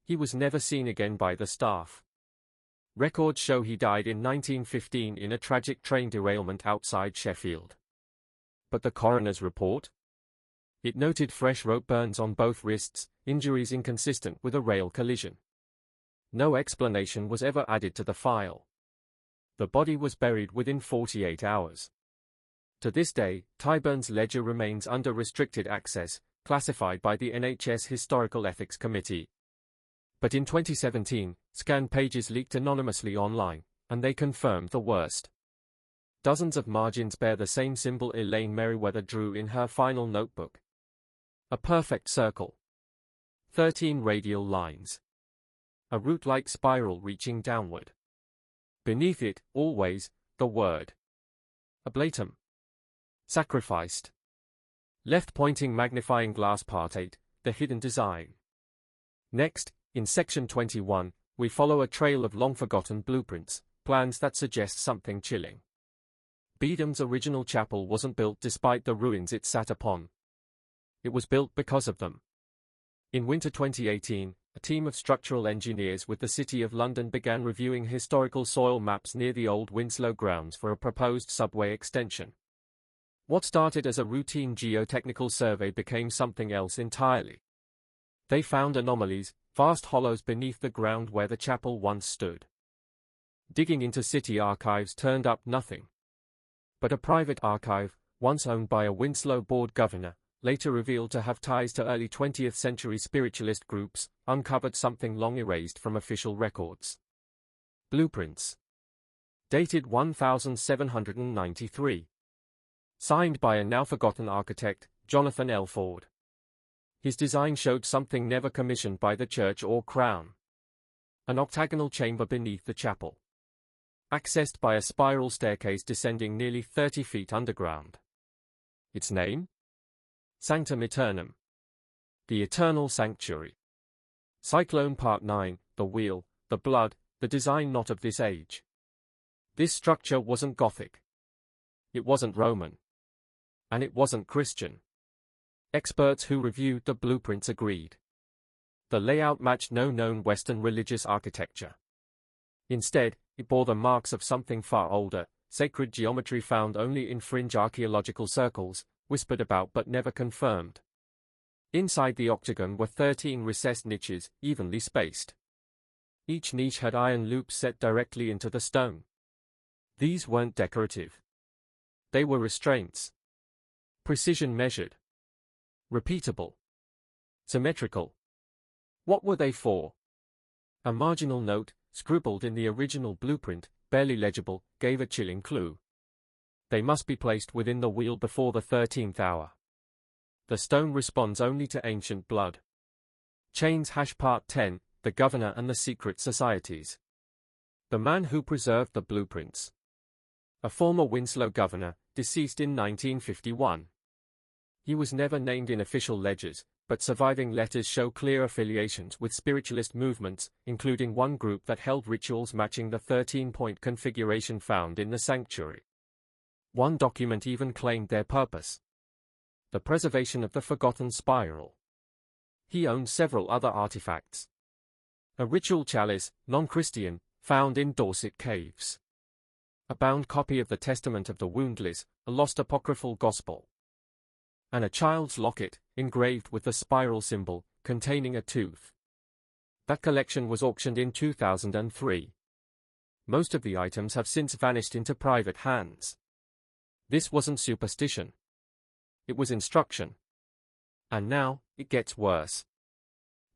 He was never seen again by the staff. Records show he died in 1915 in a tragic train derailment outside Sheffield. But the coroner's report? It noted fresh rope burns on both wrists, injuries inconsistent with a rail collision. No explanation was ever added to the file. The body was buried within 48 hours. To this day, Tyburn's ledger remains under restricted access, classified by the NHS Historical Ethics Committee. But in 2017, scanned pages leaked anonymously online, and they confirmed the worst. Dozens of margins bear the same symbol Elaine Merriweather drew in her final notebook. A perfect circle. 13 radial lines. A root-like spiral reaching downward. Beneath it, always, the word Ablatum. Sacrificed. Left-pointing magnifying glass part 8, the hidden design. Next, in section 21, we follow a trail of long-forgotten blueprints, plans that suggest something chilling. Bedlam's original chapel wasn't built despite the ruins it sat upon. It was built because of them. In winter 2018, a team of structural engineers with the City of London began reviewing historical soil maps near the old Winslow grounds for a proposed subway extension. What started as a routine geotechnical survey became something else entirely. They found anomalies, vast hollows beneath the ground where the chapel once stood. Digging into city archives turned up nothing. But a private archive, once owned by a Winslow board governor, later revealed to have ties to early 20th century spiritualist groups, uncovered something long erased from official records. Blueprints. Dated 1793. Signed by a now-forgotten architect, Jonathan L. Ford. His design showed something never commissioned by the church or crown. An octagonal chamber beneath the chapel. Accessed by a spiral staircase descending nearly 30 feet underground. Its name? Sanctum Eternum. The Eternal Sanctuary. Cyclone Part 9, the wheel, the blood, the design not of this age. This structure wasn't Gothic. It wasn't Roman. And it wasn't Christian. Experts who reviewed the blueprints agreed. The layout matched no known Western religious architecture. Instead, it bore the marks of something far older, sacred geometry found only in fringe archaeological circles, whispered about but never confirmed. Inside the octagon were 13 recessed niches, evenly spaced. Each niche had iron loops set directly into the stone. These weren't decorative. They were restraints. Precision measured. Repeatable. Symmetrical. What were they for? A marginal note, scribbled in the original blueprint, barely legible, gave a chilling clue. They must be placed within the wheel before the 13th hour. The stone responds only to ancient blood. Chains Part 10, the Governor and the Secret Societies. The man who preserved the blueprints. A former Winslow governor, deceased in 1951. He was never named in official ledgers, but surviving letters show clear affiliations with spiritualist movements, including one group that held rituals matching the 13-point configuration found in the sanctuary. One document even claimed their purpose: the preservation of the forgotten spiral. He owned several other artifacts. A ritual chalice, non-Christian, found in Dorset caves. A bound copy of the Testament of the Woundless, a lost apocryphal gospel. And a child's locket, engraved with the spiral symbol, containing a tooth. That collection was auctioned in 2003. Most of the items have since vanished into private hands. This wasn't superstition. It was instruction. And now, it gets worse.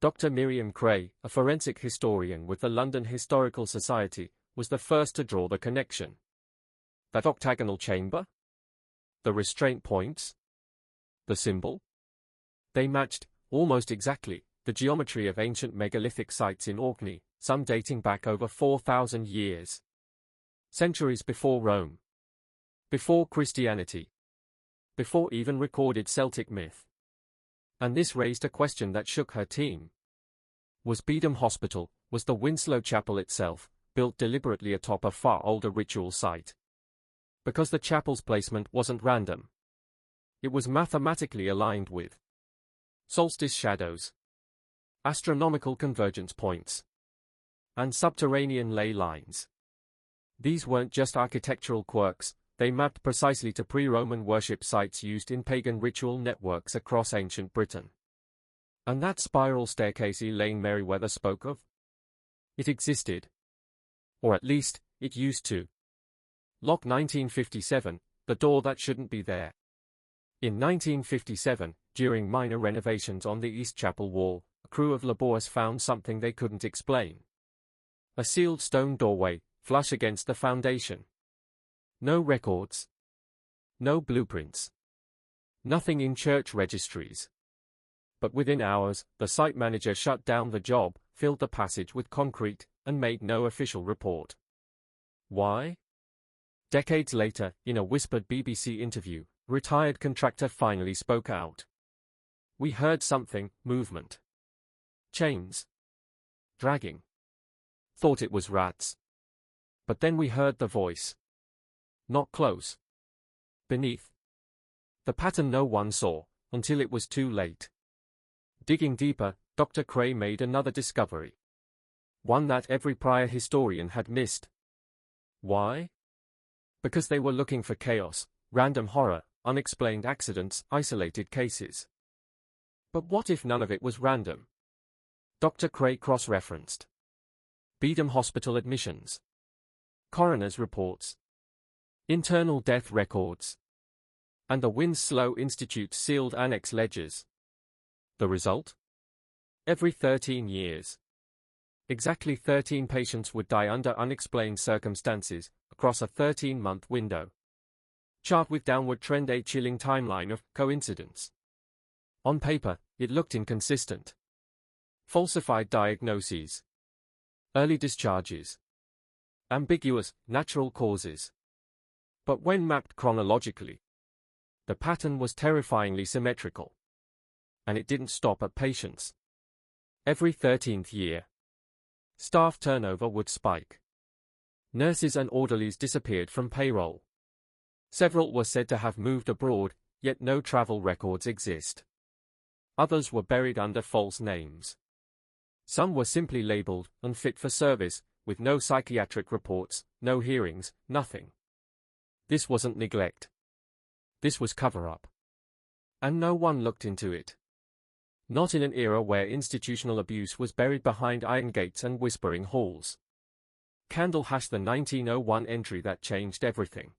Dr. Miriam Cray, a forensic historian with the London Historical Society, was the first to draw the connection. That octagonal chamber? The restraint points? The symbol? They matched, almost exactly, the geometry of ancient megalithic sites in Orkney, some dating back over 4,000 years. Centuries before Rome. Before Christianity. Before even recorded Celtic myth. And this raised a question that shook her team. Was Bedlam Hospital, was the Winslow Chapel itself, built deliberately atop a far older ritual site? Because the chapel's placement wasn't random. It was mathematically aligned with solstice shadows, astronomical convergence points, and subterranean ley lines. These weren't just architectural quirks, they mapped precisely to pre-Roman worship sites used in pagan ritual networks across ancient Britain. And that spiral staircase Elaine Merriweather spoke of? It existed. Or at least, it used to. Lock 1957, the door that shouldn't be there. In 1957, during minor renovations on the East Chapel wall, a crew of laborers found something they couldn't explain. A sealed stone doorway, flush against the foundation. No records. No blueprints. Nothing in church registries. But within hours, the site manager shut down the job, filled the passage with concrete, and made no official report. Why? Decades later, in a whispered BBC interview, retired contractor finally spoke out. We heard something, movement. Chains. Dragging. Thought it was rats. But then we heard the voice. Not close. Beneath. The pattern no one saw, until it was too late. Digging deeper, Dr. Cray made another discovery. One that every prior historian had missed. Why? Because they were looking for chaos, random horror, unexplained accidents, isolated cases. But what if none of it was random? Dr. Cray cross-referenced. Bedlam Hospital admissions. Coroner's reports. Internal death records. And the Winslow Institute's sealed annex ledgers. The result? Every 13 years. Exactly 13 patients would die under unexplained circumstances, across a 13-month window. Chart with downward trend, a chilling timeline of coincidence. On paper, it looked inconsistent. Falsified diagnoses. Early discharges. Ambiguous, natural causes. But when mapped chronologically, the pattern was terrifyingly symmetrical. And it didn't stop at patients. Every 13th year, staff turnover would spike. Nurses and orderlies disappeared from payroll. Several were said to have moved abroad, yet no travel records exist. Others were buried under false names. Some were simply labeled unfit for service, with no psychiatric reports, no hearings, nothing. This wasn't neglect. This was cover-up. And no one looked into it. Not in an era where institutional abuse was buried behind iron gates and whispering halls. Candle hash the 1901 entry that changed everything.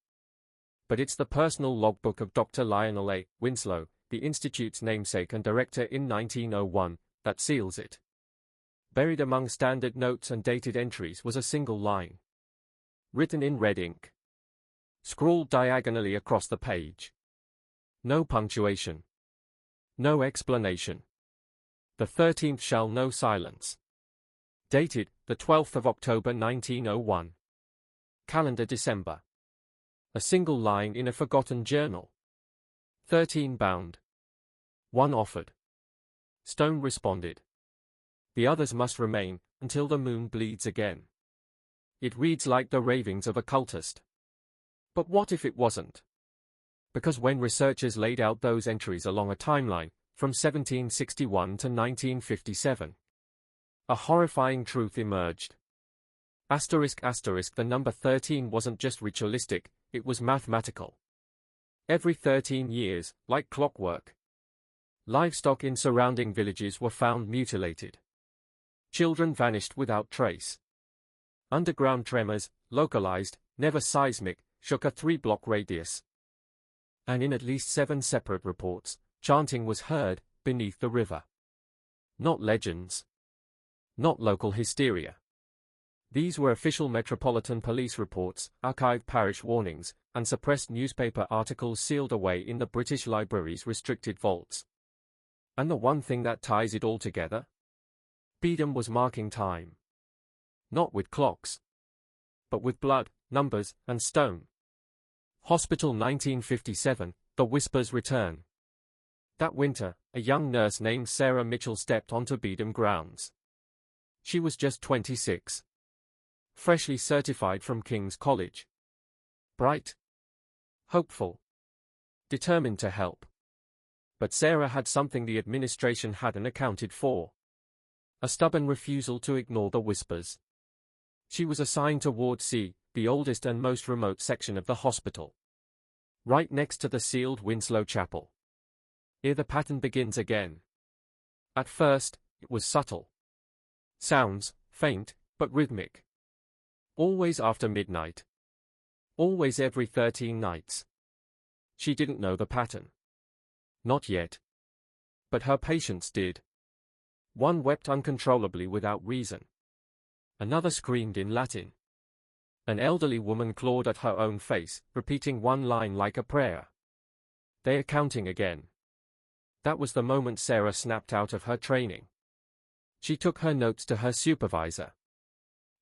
But it's the personal logbook of Dr. Lionel A. Winslow, the Institute's namesake and director in 1901, that seals it. Buried among standard notes and dated entries was a single line. Written in red ink. Scrawled diagonally across the page. No punctuation. No explanation. The 13th shall know silence. Dated, the 12th of October 1901. Calendar December. A single line in a forgotten journal. 13 bound. 1 offered. Stone responded. The others must remain, until the moon bleeds again. It reads like the ravings of a cultist. But what if it wasn't? Because when researchers laid out those entries along a timeline, from 1761 to 1957, a horrifying truth emerged. Asterisk asterisk, the number 13 wasn't just ritualistic, it was mathematical. Every 13 years, like clockwork, livestock in surrounding villages were found mutilated. Children vanished without trace. Underground tremors, localized, never seismic, shook a 3-block radius. And in at least 7 separate reports, chanting was heard, beneath the river. Not legends. Not local hysteria. These were official Metropolitan Police reports, archived parish warnings, and suppressed newspaper articles sealed away in the British Library's restricted vaults. And the one thing that ties it all together? Bedlam was marking time. Not with clocks, but with blood, numbers, and stone. Hospital 1957, the whispers return. That winter, a young nurse named Sarah Mitchell stepped onto Bedlam grounds. She was just 26. Freshly certified from King's College. Bright. Hopeful. Determined to help. But Sarah had something the administration hadn't accounted for. A stubborn refusal to ignore the whispers. She was assigned to Ward C, the oldest and most remote section of the hospital. Right next to the sealed Winslow Chapel. Here the pattern begins again. At first, it was subtle. Sounds, faint, but rhythmic. Always after midnight. Always every 13 nights. She didn't know the pattern. Not yet. But her patients did. One wept uncontrollably without reason. Another screamed in Latin. An elderly woman clawed at her own face, repeating one line like a prayer. They are counting again. That was the moment Sarah snapped out of her training. She took her notes to her supervisor.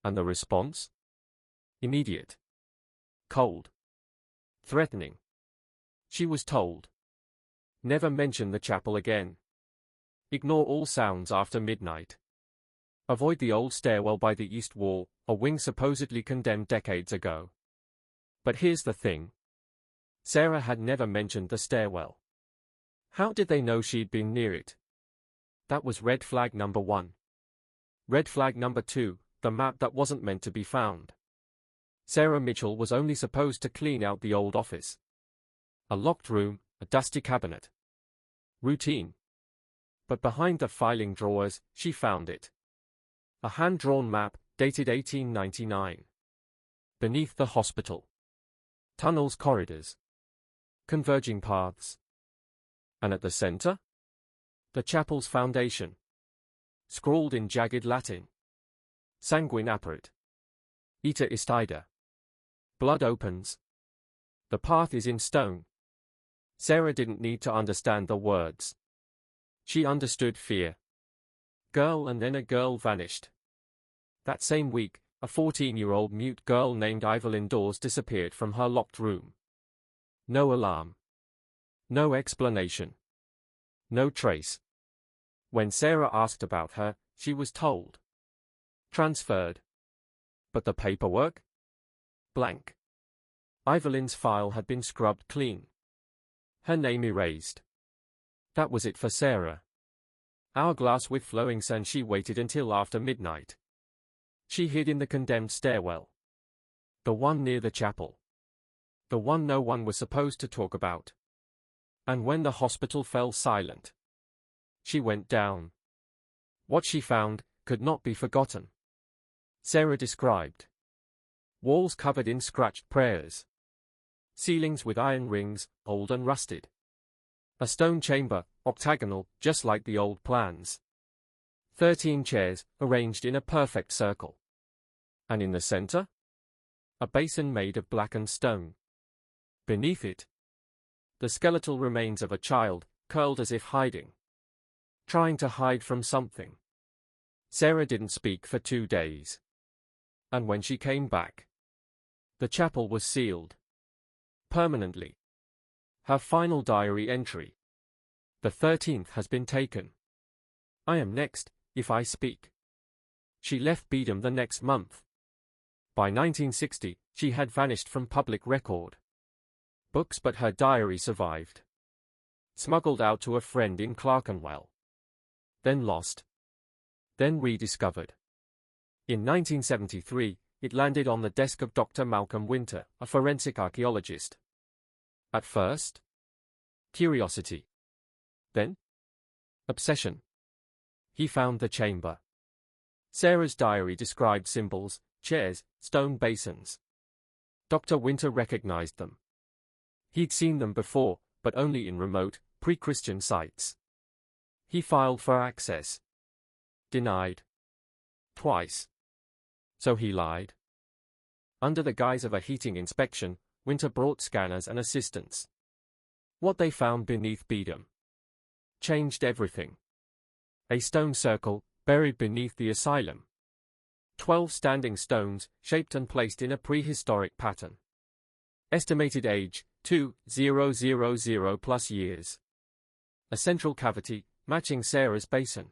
And the response? Immediate. Cold. Threatening. She was told. Never mention the chapel again. Ignore all sounds after midnight. Avoid the old stairwell by the east wall, a wing supposedly condemned decades ago. But here's the thing. Sarah had never mentioned the stairwell. How did they know she'd been near it? That was red flag number 1. Red flag number 2, the map that wasn't meant to be found. Sarah Mitchell was only supposed to clean out the old office. A locked room, a dusty cabinet. Routine. But behind the filing drawers, she found it. A hand-drawn map, dated 1899. Beneath the hospital. Tunnels, corridors. Converging paths. And at the center? The chapel's foundation. Scrawled in jagged Latin. Sanguine apparit. Ita istida. Blood opens. The path is in stone. Sarah didn't need to understand the words. She understood fear. Girl, and then a girl vanished. That same week, a 14-year-old mute girl named Evelyn Dawes disappeared from her locked room. No alarm. No explanation. No trace. When Sarah asked about her, she was told. Transferred. But the paperwork? Blank. Evelyn's file had been scrubbed clean. Her name erased. That was it for Sarah. Hourglass with flowing sand, she waited until after midnight. She hid in the condemned stairwell. The one near the chapel. The one no one was supposed to talk about. And when the hospital fell silent, she went down. What she found could not be forgotten. Sarah described. Walls covered in scratched prayers. Ceilings with iron rings, old and rusted. A stone chamber, octagonal, just like the old plans. 13 chairs, arranged in a perfect circle. And in the center? A basin made of blackened stone. Beneath it, the skeletal remains of a child, curled as if hiding. Trying to hide from something. Sarah didn't speak for 2 days. And when she came back, the chapel was sealed. Permanently. Her final diary entry. The 13th has been taken. I am next, if I speak. She left Bedlam the next month. By 1960, she had vanished from public record. Books, but her diary survived. Smuggled out to a friend in Clerkenwell. Then lost. Then rediscovered. In 1973, it landed on the desk of Dr. Malcolm Winter, a forensic archaeologist. At first, curiosity. Then, obsession. He found the chamber. Sarah's diary described symbols, chairs, stone basins. Dr. Winter recognized them. He'd seen them before, but only in remote, pre-Christian sites. He filed for access. Denied. Twice. So he lied. Under the guise of a heating inspection, Winter brought scanners and assistants. What they found beneath Bedlam changed everything. A stone circle, buried beneath the asylum. 12 standing stones, shaped and placed in a prehistoric pattern. Estimated age, 2,000 plus years. A central cavity, matching Sarah's basin.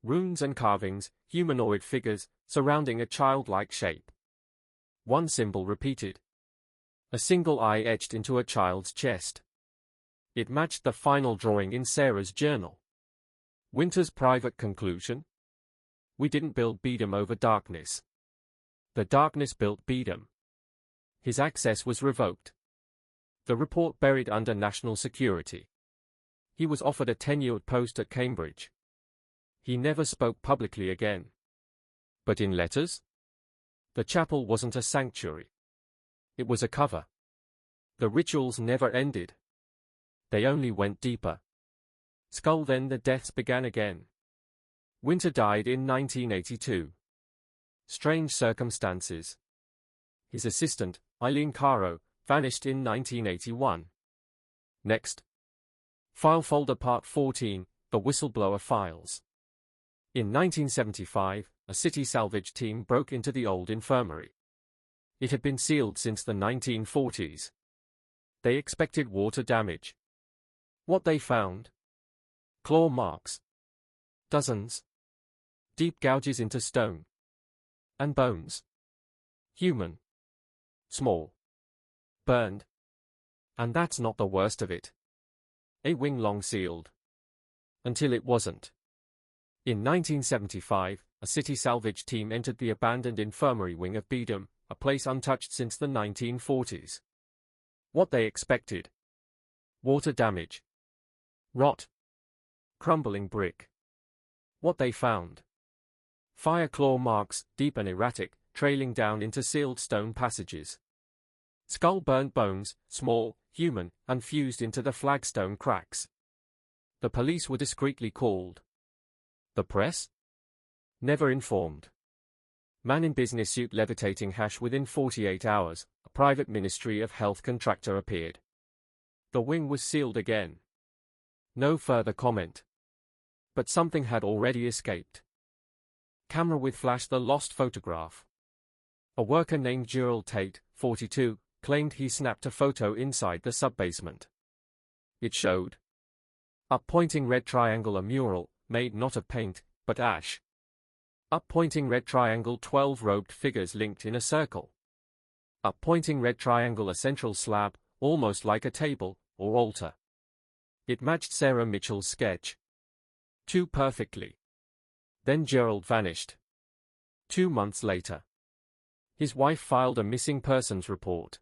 Runes and carvings, humanoid figures, surrounding a childlike shape. One symbol repeated. A single eye etched into a child's chest. It matched the final drawing in Sarah's journal. Winter's private conclusion? We didn't build Bedlam over darkness. The darkness built Bedlam. His access was revoked. The report buried under national security. He was offered a tenured post at Cambridge. He never spoke publicly again. But in letters? The chapel wasn't a sanctuary. It was a cover. The rituals never ended. They only went deeper. Skull. Then the deaths began again. Winter died in 1982. Strange circumstances. His assistant, Eileen Caro, vanished in 1981. Next. File folder part 14, The Whistleblower Files. In 1975, a city salvage team broke into the old infirmary. It had been sealed since the 1940s. They expected water damage. What they found? Claw marks. Dozens. Deep gouges into stone. And bones. Human. Small. Burned. And that's not the worst of it. A wing long sealed. Until it wasn't. In 1975, a city salvage team entered the abandoned infirmary wing of Bedlam, a place untouched since the 1940s. What they expected? Water damage. Rot. Crumbling brick. What they found? Fire claw marks, deep and erratic, trailing down into sealed stone passages. Skull-burnt bones, small, human, and fused into the flagstone cracks. The police were discreetly called. The press? Never informed. Man in business suit levitating hash. Within 48 hours, a private Ministry of Health contractor appeared. The wing was sealed again. No further comment. But something had already escaped. Camera with flash. The lost photograph. A worker named Gerald Tate, 42, claimed he snapped a photo inside the subbasement. It showed up pointing red triangle, a mural, made not of paint, but ash. Up pointing red triangle, 12 robed figures linked in a circle. Up pointing red triangle, a central slab, almost like a table or altar. It matched Sarah Mitchell's sketch. Too perfectly. Then Gerald vanished. 2 months later. His wife filed a missing persons report.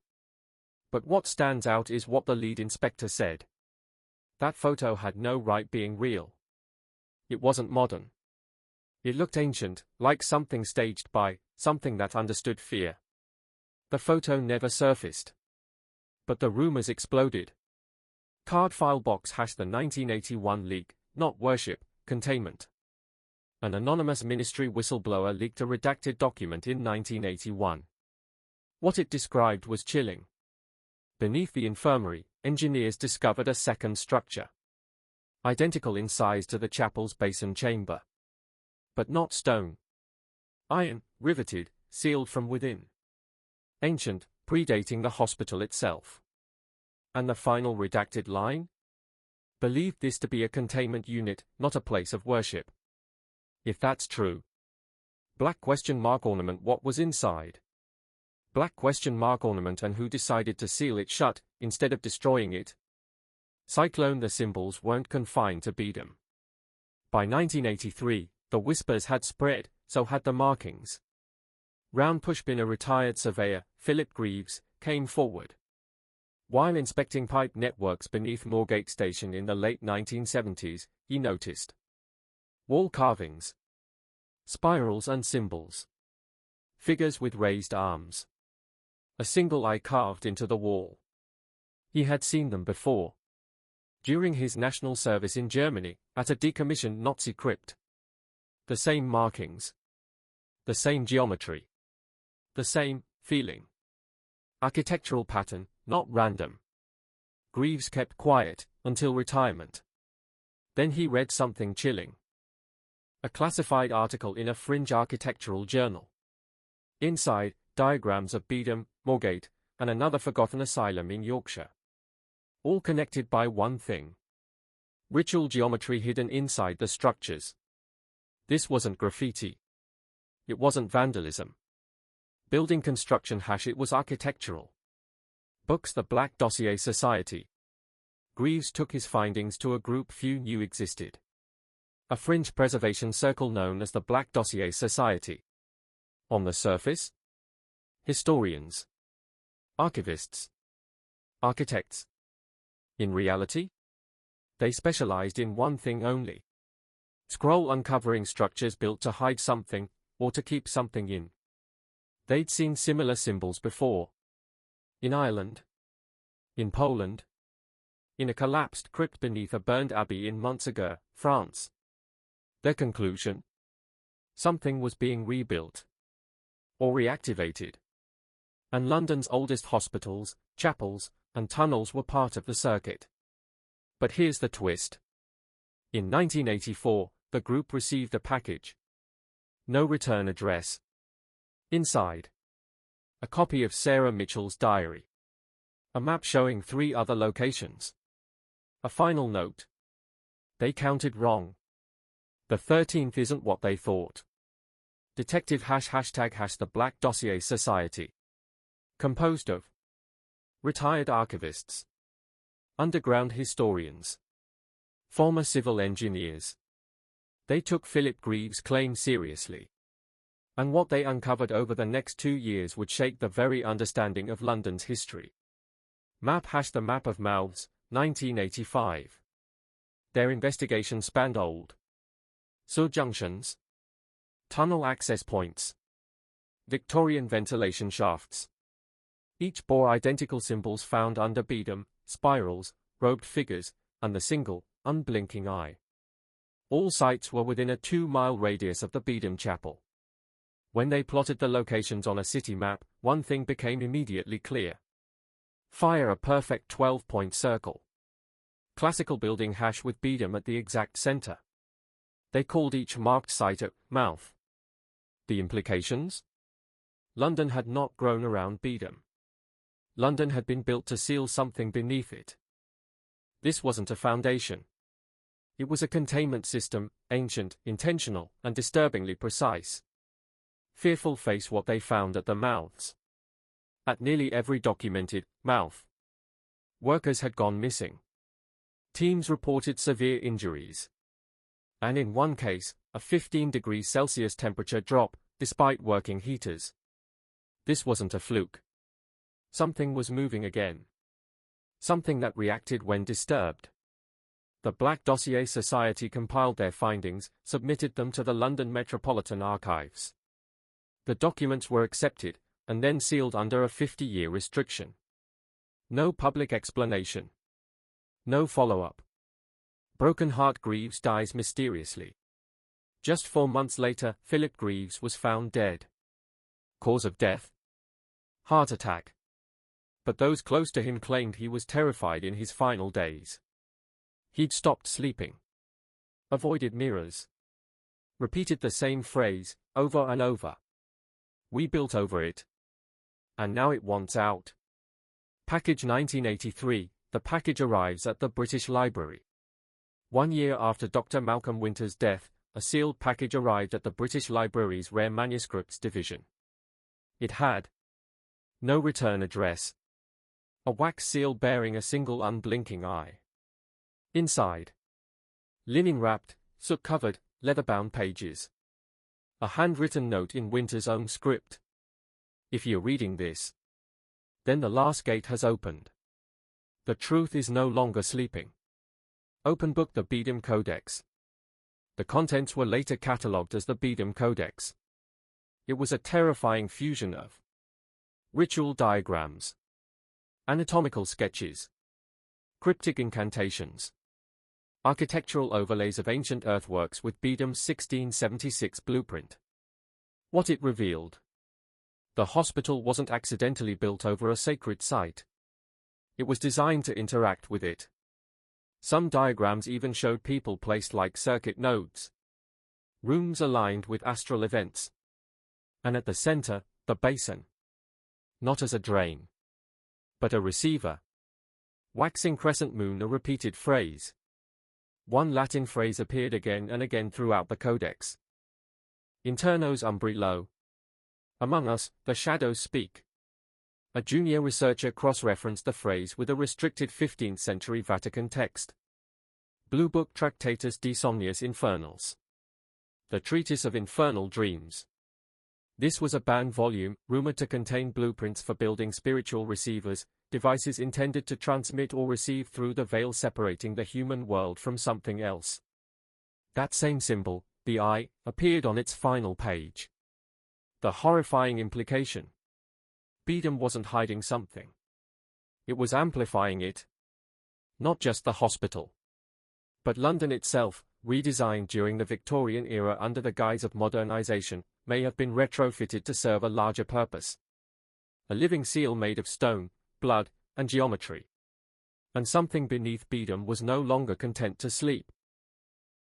But what stands out is what the lead inspector said. That photo had no right being real. It wasn't modern. It looked ancient, like something staged by something that understood fear. The photo never surfaced. But the rumors exploded. Card file box hash. The 1981 leak, not worship, containment. An anonymous ministry whistleblower leaked a redacted document in 1981. What it described was chilling. Beneath the infirmary, engineers discovered a second structure. Identical in size to the chapel's basin chamber. But not stone. Iron, riveted, sealed from within. Ancient, predating the hospital itself. And the final redacted line? Believed this to be a containment unit, not a place of worship. If that's true. Black question mark ornament. What was inside? Black question mark ornament. And who decided to seal it shut, instead of destroying it? Cyclone. The symbols weren't confined to Bedlam. By 1983, the whispers had spread, so had the markings. Round Pushbin, a retired surveyor, Philip Greaves, came forward. While inspecting pipe networks beneath Moorgate Station in the late 1970s, he noticed wall carvings, spirals and symbols, figures with raised arms, a single eye carved into the wall. He had seen them before. During his national service in Germany, at a decommissioned Nazi crypt. The same markings. The same geometry. The same feeling. Architectural pattern, not random. Greaves kept quiet until retirement. Then he read something chilling. A classified article in a fringe architectural journal. Inside, diagrams of Bedlam, Moorgate, and another forgotten asylum in Yorkshire. All connected by one thing. Ritual geometry hidden inside the structures. This wasn't graffiti. It wasn't vandalism. Building construction hash. It was architectural. Books. The Black Dossier Society. Greaves took his findings to a group few knew existed. A fringe preservation circle known as the Black Dossier Society. On the surface? Historians. Archivists. Architects. In reality? They specialized in one thing only. Scroll uncovering structures built to hide something, or to keep something in. They'd seen similar symbols before. In Ireland. In Poland. In a collapsed crypt beneath a burned abbey in Montségur, France. Their conclusion? Something was being rebuilt. Or reactivated. And London's oldest hospitals, chapels, and tunnels were part of the circuit. But here's the twist. In 1984, the group received a package. No return address. Inside. A copy of Sarah Mitchell's diary. A map showing 3 other locations. A final note. They counted wrong. The 13th isn't what they thought. Detective ## the Black Dossier Society. Composed of retired archivists, underground historians, former civil engineers. They took Philip Greaves' claim seriously. And what they uncovered over the next 2 years would shake the very understanding of London's history. The Map of Mouths, 1985. Their investigation spanned old sewer junctions, tunnel access points, Victorian ventilation shafts. Each bore identical symbols found under Bedlam, spirals, robed figures, and the single, unblinking eye. All sites were within a 2-mile radius of the Bedlam Chapel. When they plotted the locations on a city map, one thing became immediately clear. Fire a perfect 12-point circle. Classical building # with Bedlam at the exact center. They called each marked site a mouth. The implications? London had not grown around Bedlam. London had been built to seal something beneath it. This wasn't a foundation. It was a containment system, ancient, intentional, and disturbingly precise. Fearful face what they found at the mouths. At nearly every documented mouth, workers had gone missing. Teams reported severe injuries. And in one case, a 15 degrees Celsius temperature drop, despite working heaters. This wasn't a fluke. Something was moving again. Something that reacted when disturbed. The Black Dossier Society compiled their findings, submitted them to the London Metropolitan Archives. The documents were accepted, and then sealed under a 50-year restriction. No public explanation. No follow-up. Broken Heart Greaves dies mysteriously. Just 4 months later, Philip Greaves was found dead. Cause of death? Heart attack. But those close to him claimed he was terrified in his final days. He'd stopped sleeping. Avoided mirrors. Repeated the same phrase, over and over. We built over it. And now it wants out. Package 1983, the package arrives at the British Library. 1 year after Dr. Malcolm Winter's death, a sealed package arrived at the British Library's Rare Manuscripts Division. It had no return address. A wax seal bearing a single unblinking eye. Inside. Linen-wrapped, soot-covered, leather-bound pages. A handwritten note in Winter's own script. If you're reading this, then the last gate has opened. The truth is no longer sleeping. Open book the Bedlam Codex. The contents were later catalogued as the Bedlam Codex. It was a terrifying fusion of ritual diagrams, anatomical sketches, cryptic incantations, architectural overlays of ancient earthworks with Bedlam's 1676 blueprint. What it revealed: the hospital wasn't accidentally built over a sacred site. It was designed to interact with it. Some diagrams even showed people placed like circuit nodes. Rooms aligned with astral events. And at the center, the basin. Not as a drain, but a receiver. Waxing crescent moon, a repeated phrase. One Latin phrase appeared again and again throughout the codex. Internos umbri lo. Among us, the shadows speak. A junior researcher cross-referenced the phrase with a restricted 15th century Vatican text. Blue Book Tractatus de Somniis Infernals. The Treatise of Infernal Dreams. This was a bound volume, rumored to contain blueprints for building spiritual receivers, devices intended to transmit or receive through the veil separating the human world from something else. That same symbol, the eye, appeared on its final page. the horrifying implication. Bedlam wasn't hiding something. It was amplifying it. Not just the hospital, but London itself, redesigned during the Victorian era under the guise of modernization, may have been retrofitted to serve a larger purpose. A living seal made of stone, blood, and geometry. And something beneath Bedlam was no longer content to sleep.